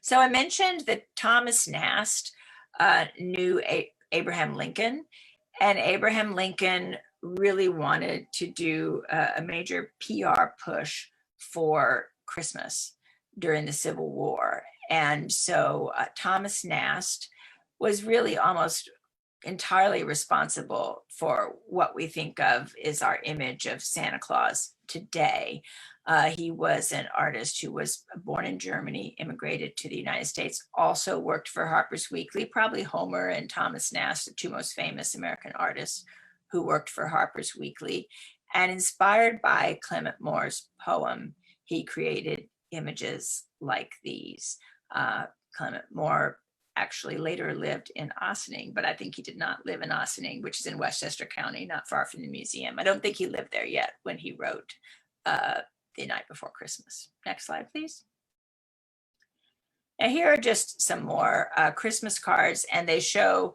So I mentioned that Thomas Nast knew Abraham Lincoln, and Abraham Lincoln really wanted to do a major PR push for Christmas during the Civil War. And so Thomas Nast was really almost entirely responsible for what we think of as our image of Santa Claus today. He was an artist who was born in Germany, immigrated to the United States, also worked for Harper's Weekly, probably Homer and Thomas Nast, the two most famous American artists who worked for Harper's Weekly. And inspired by Clement Moore's poem, he created images like these. Clement Moore actually later lived in Ossining, but I think he did not live in Ossining, which is in Westchester County, not far from the museum. I don't think he lived there yet when he wrote The Night Before Christmas. Next slide, please. Now here are just some more Christmas cards, and they show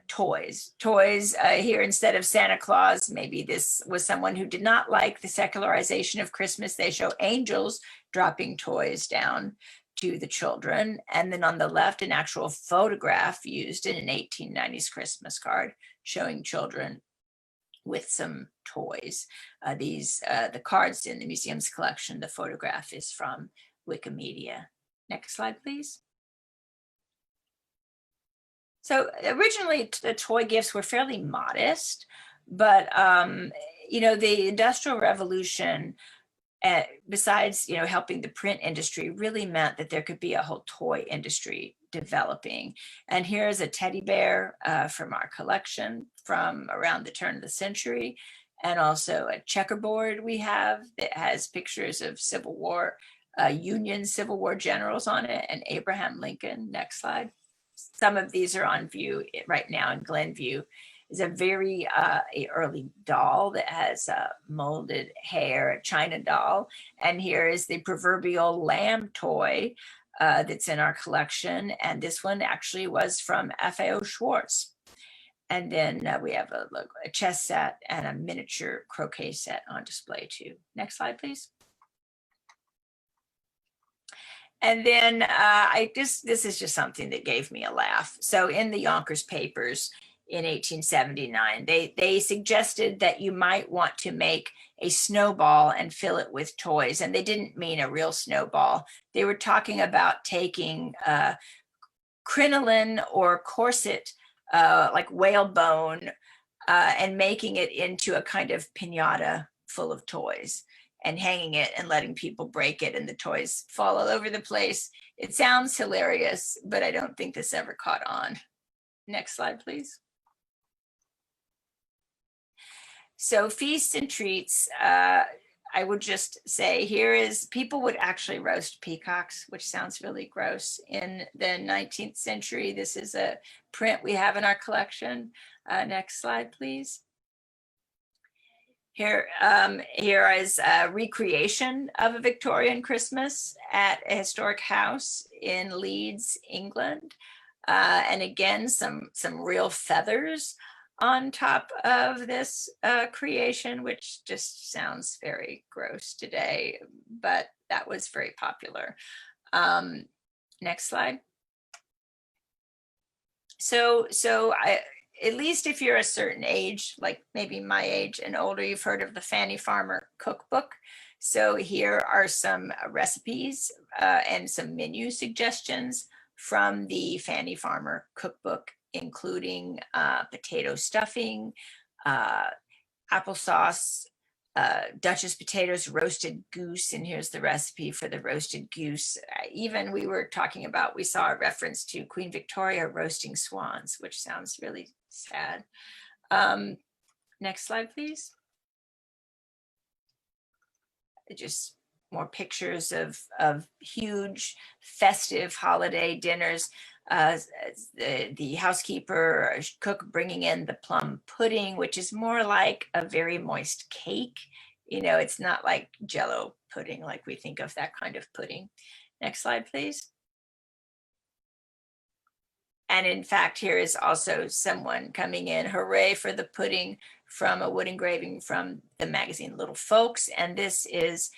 toys. Here, instead of Santa Claus, maybe this was someone who did not like the secularization of Christmas. They show angels dropping toys down to the children. And then on the left, an actual photograph used in an 1890s Christmas card showing children with some toys. The cards in the museum's collection, the photograph is from Wikimedia. Next slide, please. So originally the toy gifts were fairly modest, but you know, the Industrial Revolution, besides, you know, helping the print industry, really meant that there could be a whole toy industry developing. And here's a teddy bear from our collection from around the turn of the century, and also a checkerboard we have that has pictures of Civil War, Union Civil War generals on it, and Abraham Lincoln. Next slide. Some of these are on view right now in Glenview. Is a very early doll that has molded hair, a China doll. And here is the proverbial lamb toy that's in our collection. And this one actually was from F.A.O. Schwartz. And then we have a chess set and a miniature croquet set on display too. Next slide, please. And then this is just something that gave me a laugh. So in the Yonkers papers in 1879, they suggested that you might want to make a snowball and fill it with toys. And they didn't mean a real snowball. They were talking about taking crinoline or corset, like whalebone, and making it into a kind of piñata full of toys, and hanging it and letting people break it and the toys fall all over the place. It sounds hilarious, but I don't think this ever caught on. Next slide, please. So feasts and treats, I would just say here is, people would actually roast peacocks, which sounds really gross. In the 19th century, this is a print we have in our collection. Next slide, please. Here is a recreation of a Victorian Christmas at a historic house in Leeds, England. And again, some real feathers on top of this creation, which just sounds very gross today, but that was very popular. Next slide. So at least if you're a certain age, like maybe my age and older, you've heard of the Fannie Farmer Cookbook. So here are some recipes and some menu suggestions from the Fannie Farmer Cookbook, including potato stuffing, applesauce, Duchess potatoes, roasted goose, and here's the recipe for the roasted goose. Even we were talking about, we saw a reference to Queen Victoria roasting swans, which sounds really sad. Next slide, please. Just more pictures of huge festive holiday dinners. The housekeeper, cook bringing in the plum pudding, which is more like a very moist cake. You know, it's not like Jell-O pudding like we think of that kind of pudding. Next slide, please. And in fact, here is also someone coming in. Hooray for the pudding from a wood engraving from the magazine Little Folks. And this is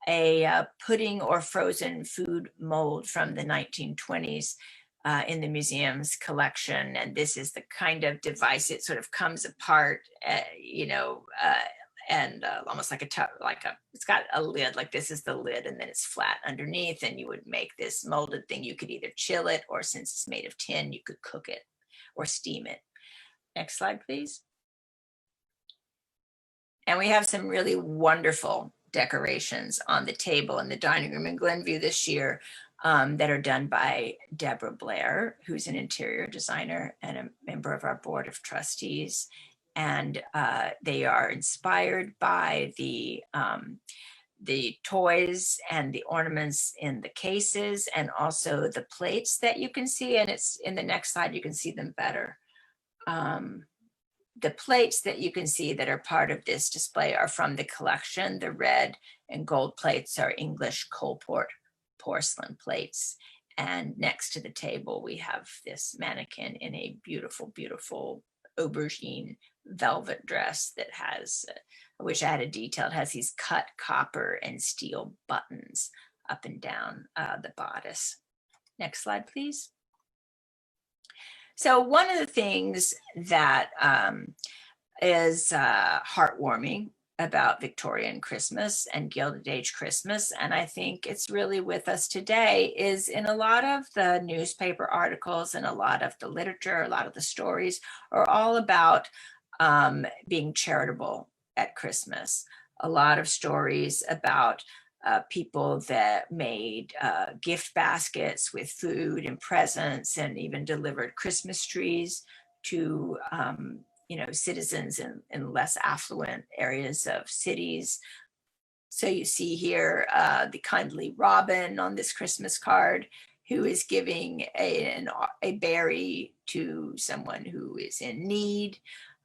a pudding or frozen food mold from the 1920s in the museum's collection. And this is the kind of device, it sort of comes apart, and almost like it's got a lid, like this is the lid, and then it's flat underneath, and you would make this molded thing. You could either chill it, or since it's made of tin, you could cook it or steam it. Next slide, please. And we have some really wonderful decorations on the table in the dining room in Glenview this year that are done by Debra Blair, who's an interior designer and a member of our board of trustees. And they are inspired by the toys and the ornaments in the cases, and also the plates that you can see. And it's in the next slide, you can see them better. The plates that you can see that are part of this display are from the collection. The red and gold plates are English Coalport porcelain plates. And next to the table, we have this mannequin in a beautiful, beautiful aubergine velvet dress that has, I wish I had a detail, it has these cut copper and steel buttons up and down the bodice. Next slide, please. So one of the things that is heartwarming about Victorian Christmas and Gilded Age Christmas, and I think it's really with us today, is in a lot of the newspaper articles and a lot of the literature, a lot of the stories are all about being charitable at Christmas. A lot of stories about people that made gift baskets with food and presents, and even delivered Christmas trees to citizens in less affluent areas of cities. So you see here the kindly Robin on this Christmas card, who is giving a berry to someone who is in need.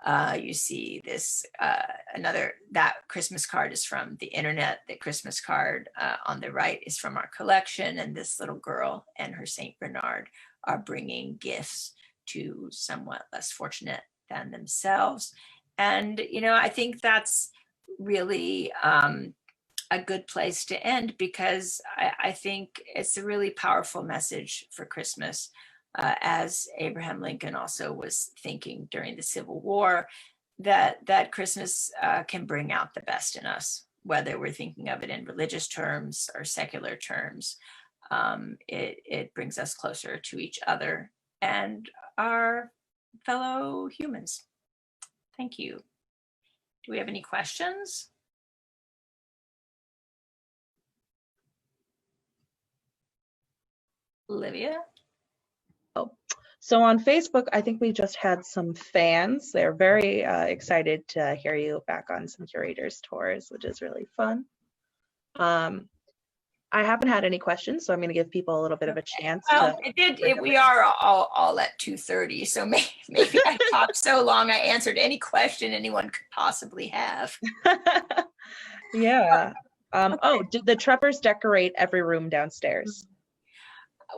You see this, that Christmas card is from the internet. The Christmas card on the right is from our collection, and this little girl and her Saint Bernard are bringing gifts to somewhat less fortunate than themselves. And, I think that's really a good place to end, because I think it's a really powerful message for Christmas. As Abraham Lincoln also was thinking during the Civil War, that Christmas can bring out the best in us, whether we're thinking of it in religious terms or secular terms. It brings us closer to each other and our fellow humans. Thank you. Do we have any questions? Olivia? So on Facebook, I think we just had some fans. They're very excited to hear you back on some curators tours, which is really fun. I haven't had any questions, so I'm going to give people a little bit of a chance. Well, we are all at 2:30, so maybe I talked so long I answered any question anyone could possibly have. Yeah. Oh, did the Trevors decorate every room downstairs?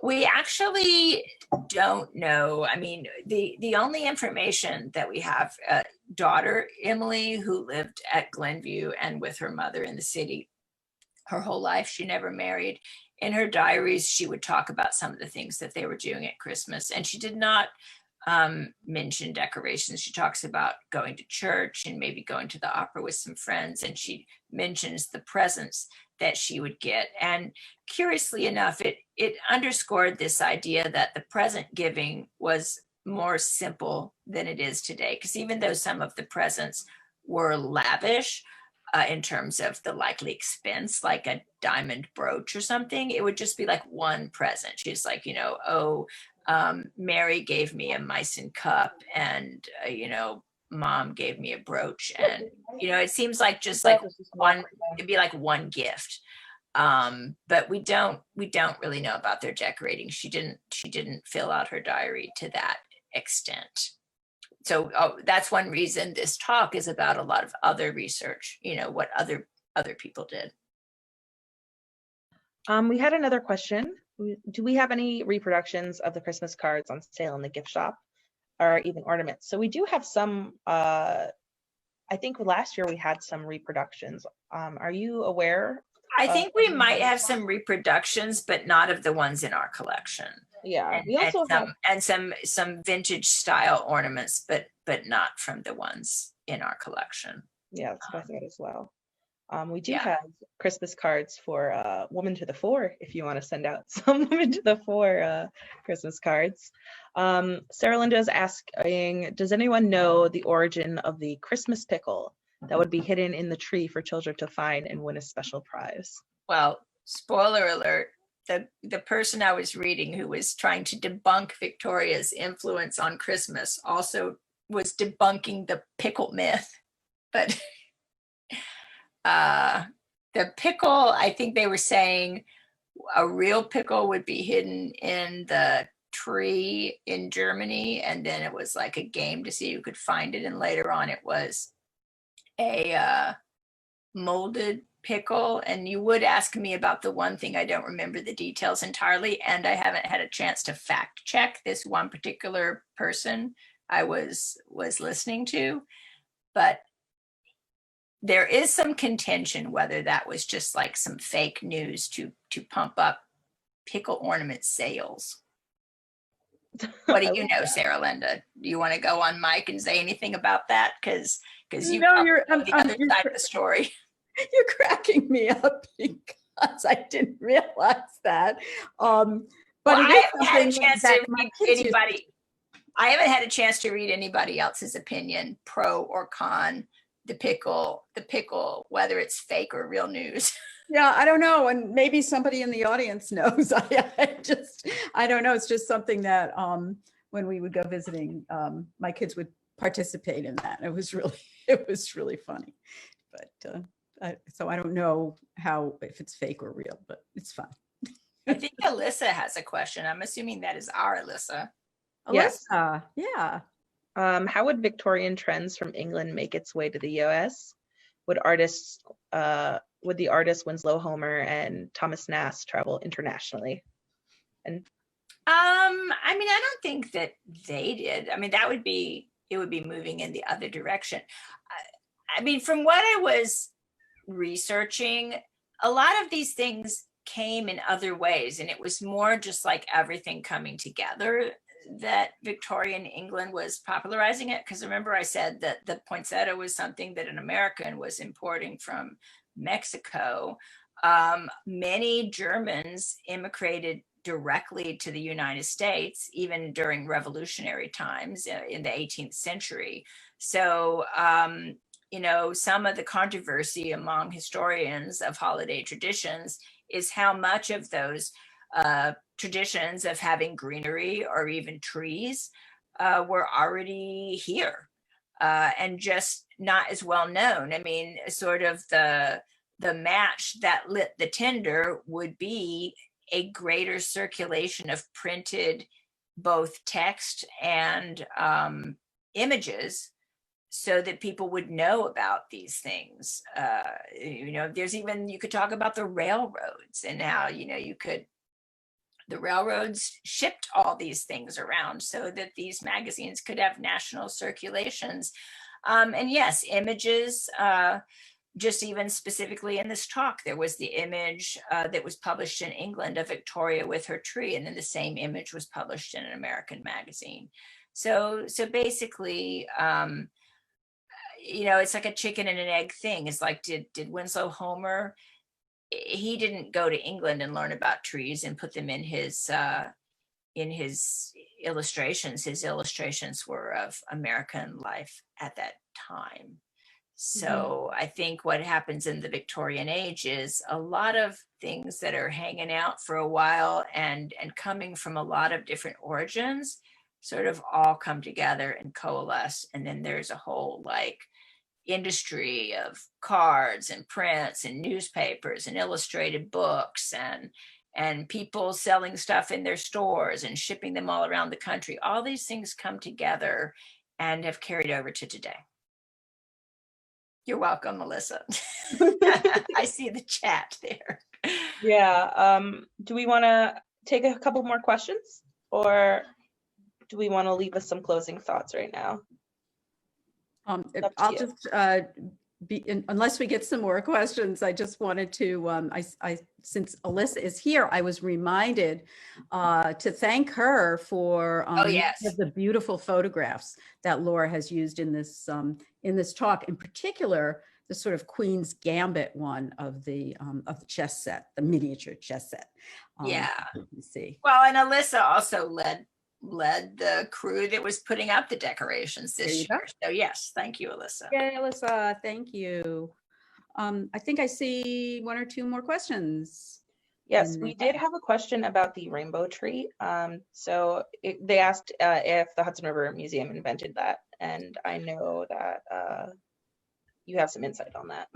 We actually don't know. I mean, the only information that we have, daughter Emily, who lived at Glenview and with her mother in the city her whole life, she never married. In her diaries, she would talk about some of the things that they were doing at Christmas, and she did not mention decorations. She talks about going to church and maybe going to the opera with some friends, and she mentions the presents that she would get. And curiously enough, it underscored this idea that the present giving was more simple than it is today. Because even though some of the presents were lavish in terms of the likely expense, like a diamond brooch or something, it would just be like one present. She's like, Mary gave me a Meissen cup, and Mom gave me a brooch, and it seems like just like one, it'd be like one gift. But we don't really know about their decorating. She didn't fill out her diary to that extent. So that's one reason this talk is about a lot of other research, what other people did. We had another question. Do we have any reproductions of the Christmas cards on sale in the gift shop, or even ornaments? So we do have some. I think last year we had some reproductions. Are you aware? I think we might have some reproductions, but not of the ones in our collection. Yeah, we also have And some vintage style ornaments, but not from the ones in our collection. yeah, that's what I thought as well. We do Yeah. have Christmas cards for Woman to the Fore if you want to send out some Woman to the Fore Christmas cards. Sarah Linda is asking, does anyone know the origin of the Christmas pickle that would be hidden in the tree for children to find and win a special prize? Well, spoiler alert, the person I was reading who was trying to debunk Victoria's influence on Christmas also was debunking the pickle myth. But the pickle, I think they were saying a real pickle would be hidden in the tree in Germany, and then it was like a game to see who could find it, and later on it was a molded pickle. And you would ask me about the one thing, I don't remember the details entirely, and I haven't had a chance to fact check this one particular person I was listening to, but there is some contention whether that was just like some fake news to pump up pickle ornament sales. What do you know, Sarah Linda? Do you want to go on mic and say anything about that? Because you know the other side of the story. You're cracking me up because I didn't realize that. But I haven't had a chance to read anybody. I haven't had a chance to read anybody else's opinion, pro or con. The pickle, whether it's fake or real news. Yeah, I don't know. And maybe somebody in the audience knows. I don't know. It's just something that when we would go visiting, my kids would participate in that. It was really funny. But so I don't know if it's fake or real, but it's fun. I think Alyssa has a question. I'm assuming that is our Alyssa. Yes. Alyssa, yeah. How would Victorian trends from England make its way to the US? Would the artists Winslow Homer and Thomas Nast travel internationally? And I mean, I don't think that they did. I mean, it would be moving in the other direction. I mean, from what I was researching, a lot of these things came in other ways, and it was more just like everything coming together that Victorian England was popularizing it. Because remember I said that the poinsettia was something that an American was importing from Mexico. Many Germans immigrated directly to the United States, even during revolutionary times in the 18th century. So, some of the controversy among historians of holiday traditions is how much of those traditions of having greenery or even trees were already here and just not as well known. I mean, sort of the match that lit the tinder would be a greater circulation of printed both text and images, so that people would know about these things. There's even, you could talk about the railroads and how, the railroads shipped all these things around so that these magazines could have national circulations. And yes, images, just even specifically in this talk, there was the image that was published in England of Victoria with her tree, and then the same image was published in an American magazine. So basically, it's like a chicken and an egg thing. It's like, did Winslow Homer, he didn't go to England and learn about trees and put them in his illustrations. His illustrations were of American life at that time. So I think what happens in the Victorian age is a lot of things that are hanging out for a while and coming from a lot of different origins sort of all come together and coalesce. And then there's a whole industry of cards and prints and newspapers and illustrated books and people selling stuff in their stores and shipping them all around the country. All these things come together and have carried over to today. You're welcome, Melissa. I see the chat there. Yeah. Do we want to take a couple more questions, or do we want to leave us some closing thoughts right now? Up to I'll you. just unless we get some more questions, I just wanted to, since Alyssa is here, I was reminded to thank her for Oh, yes. the beautiful photographs that Laura has used in this talk, in particular, the sort of Queen's Gambit one of the chess set, the miniature chess set. Yeah. You can see. Well, and Alyssa also led the crew that was putting up the decorations this year. So yes, thank you, Alyssa. Yay, Alyssa, thank you. I think I see one or two more questions. Yes, we did have a question about the rainbow tree. They asked if the Hudson River Museum invented that, and I know that you have some insight on that.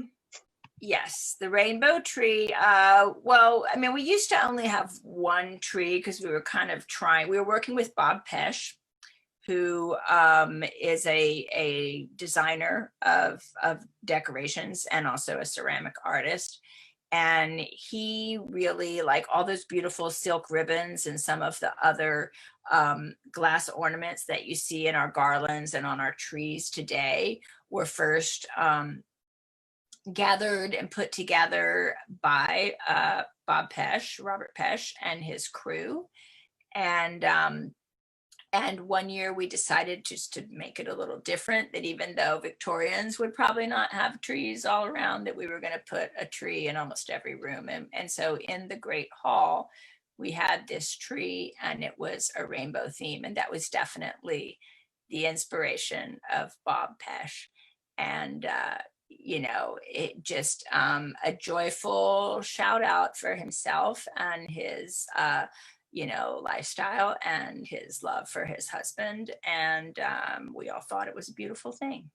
Yes, the rainbow tree. Well, I mean, we used to only have one tree because we were kind of trying. We were working with Bob Pesch, who is a designer of decorations and also a ceramic artist. And he really, like all those beautiful silk ribbons and some of the other glass ornaments that you see in our garlands and on our trees today were first gathered and put together by Bob Pesch, Robert Pesch, and his crew. And one year we decided just to make it a little different, that even though Victorians would probably not have trees all around, that we were going to put a tree in almost every room. And so in the Great Hall, we had this tree, and it was a rainbow theme. And that was definitely the inspiration of Bob Pesch. And you know, it just a joyful shout out for himself and his, you know, lifestyle and his love for his husband. And we all thought it was a beautiful thing.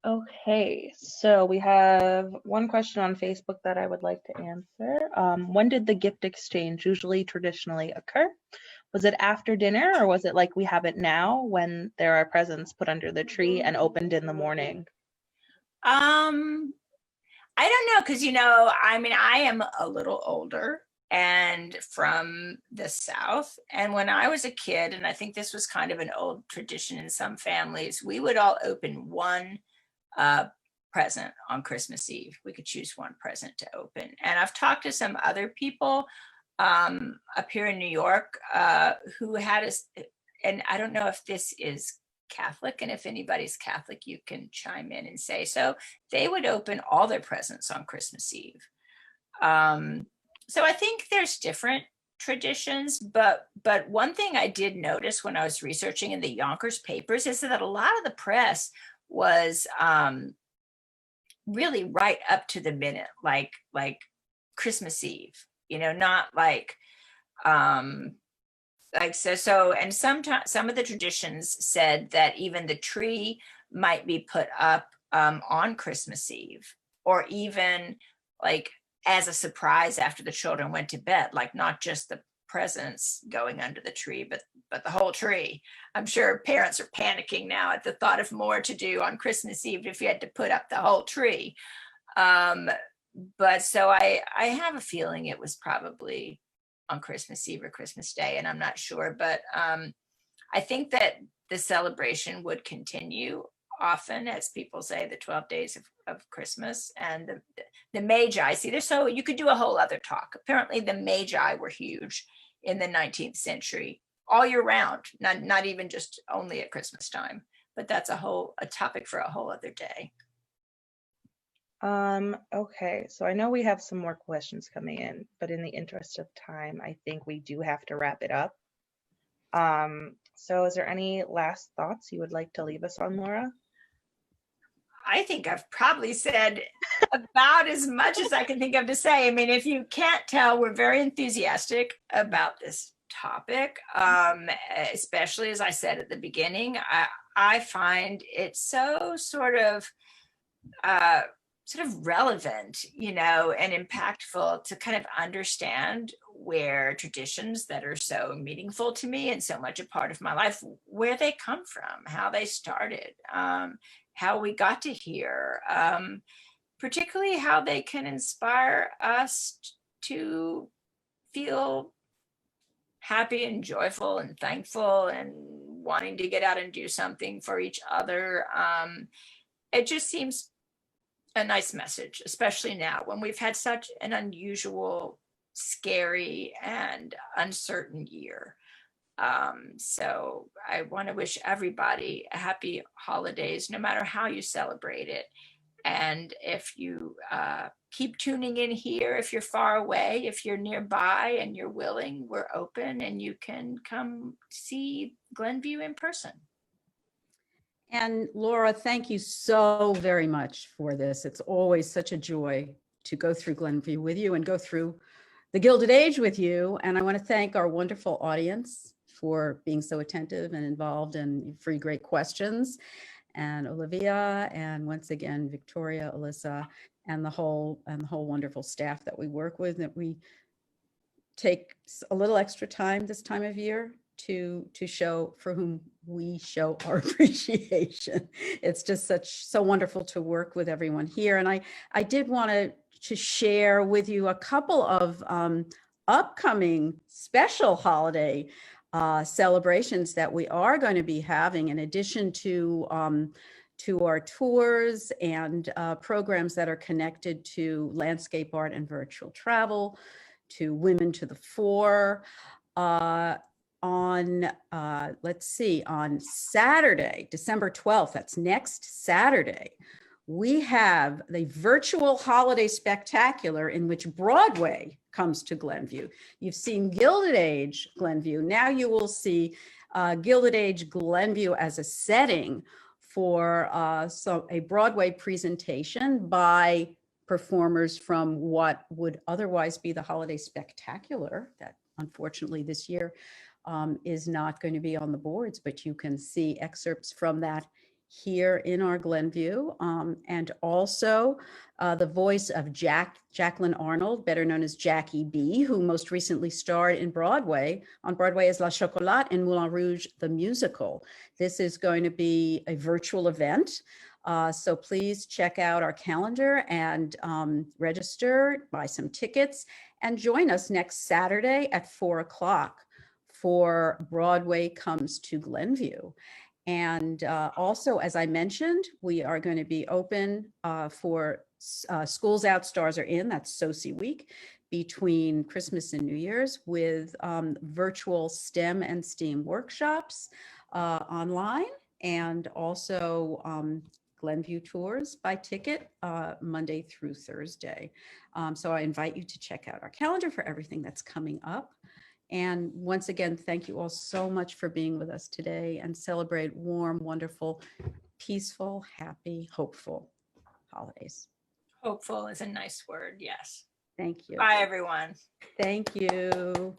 Okay, so we have one question on Facebook that I would like to answer. When did the gift exchange usually traditionally occur? Was it after dinner, or was it like we have it now, when there are presents put under the tree and opened in the morning? I don't know, because, you know, I mean, I am a little older and from the South. And when I was a kid, and I think this was kind of an old tradition in some families, we would all open one present on Christmas Eve. We could choose one present to open. And I've talked to some other people up here in New York who had and I don't know if this is Catholic, and if anybody's Catholic, you can chime in and say, so they would open all their presents on Christmas Eve. So I think there's different traditions, but one thing I did notice when I was researching in the Yonkers papers is that a lot of the press was really right up to the minute, like Christmas Eve, you know, not like so. And sometimes some of the traditions said that even the tree might be put up on Christmas Eve, or even like as a surprise after the children went to bed, like not just the presents going under the tree, but the whole tree. I'm sure parents are panicking now at the thought of more to do on Christmas Eve if you had to put up the whole tree. But so I have a feeling it was probably on Christmas Eve or Christmas Day, and I'm not sure, but I think that the celebration would continue often, as people say, the 12 days of Christmas. And the Magi, see, you could do a whole other talk. Apparently the Magi were huge in the 19th century, all year round, not even just only at Christmas time, but that's a topic for a whole other day. Okay, so I know we have some more questions coming in, but in the interest of time, I think we do have to wrap it up. So is there any last thoughts you would like to leave us on, Laura? I think I've probably said about as much as I can think of to say. I mean, if you can't tell, we're very enthusiastic about this topic, especially as I said at the beginning. I find it so sort of relevant, you know, and impactful to kind of understand where traditions that are so meaningful to me and so much a part of my life, where they come from, how they started, how we got to here, particularly how they can inspire us to feel happy and joyful and thankful and wanting to get out and do something for each other. It just seems a nice message, especially now when we've had such an unusual, scary, and uncertain year. So I want to wish everybody a happy holidays, no matter how you celebrate it. And if you keep tuning in here, if you're far away, if you're nearby and you're willing, we're open and you can come see Glenview in person. And Laura, thank you so very much for this. It's always such a joy to go through Glenview with you and go through the Gilded Age with you. And I want to thank our wonderful audience for being so attentive and involved and for your great questions. And Olivia, and once again, Victoria, Alyssa, and the whole wonderful staff that we work with, that we take a little extra time this time of year to show, for whom we show our appreciation. It's just so wonderful to work with everyone here. And I did want to share with you a couple of upcoming special holiday celebrations that we are going to be having, in addition to our tours and programs that are connected to landscape art and virtual travel, to Women to the Fore. On Saturday, December 12th, that's next Saturday, we have the virtual holiday spectacular in which Broadway comes to Glenview. You've seen Gilded Age Glenview. Now you will see Gilded Age Glenview as a setting for a Broadway presentation by performers from what would otherwise be the holiday spectacular that unfortunately this year is not going to be on the boards, but you can see excerpts from that here in our Glenview, and also the voice of Jacqueline Arnold, better known as Jackie B, who most recently starred on Broadway as La Chocolate in Moulin Rouge, the musical. This is going to be a virtual event. So please check out our calendar and register, buy some tickets, and join us next Saturday at 4:00 for Broadway Comes to Glenview. And also, as I mentioned, we are going to be open for Schools Out, Stars Are In, that's SOSI week, between Christmas and New Year's, with virtual STEM and STEAM workshops online, and also Glenview tours by ticket Monday through Thursday. So I invite you to check out our calendar for everything that's coming up. And once again, thank you all so much for being with us today, and celebrate warm, wonderful, peaceful, happy, hopeful holidays. Hopeful is a nice word, yes. Thank you. Bye, everyone. Thank you.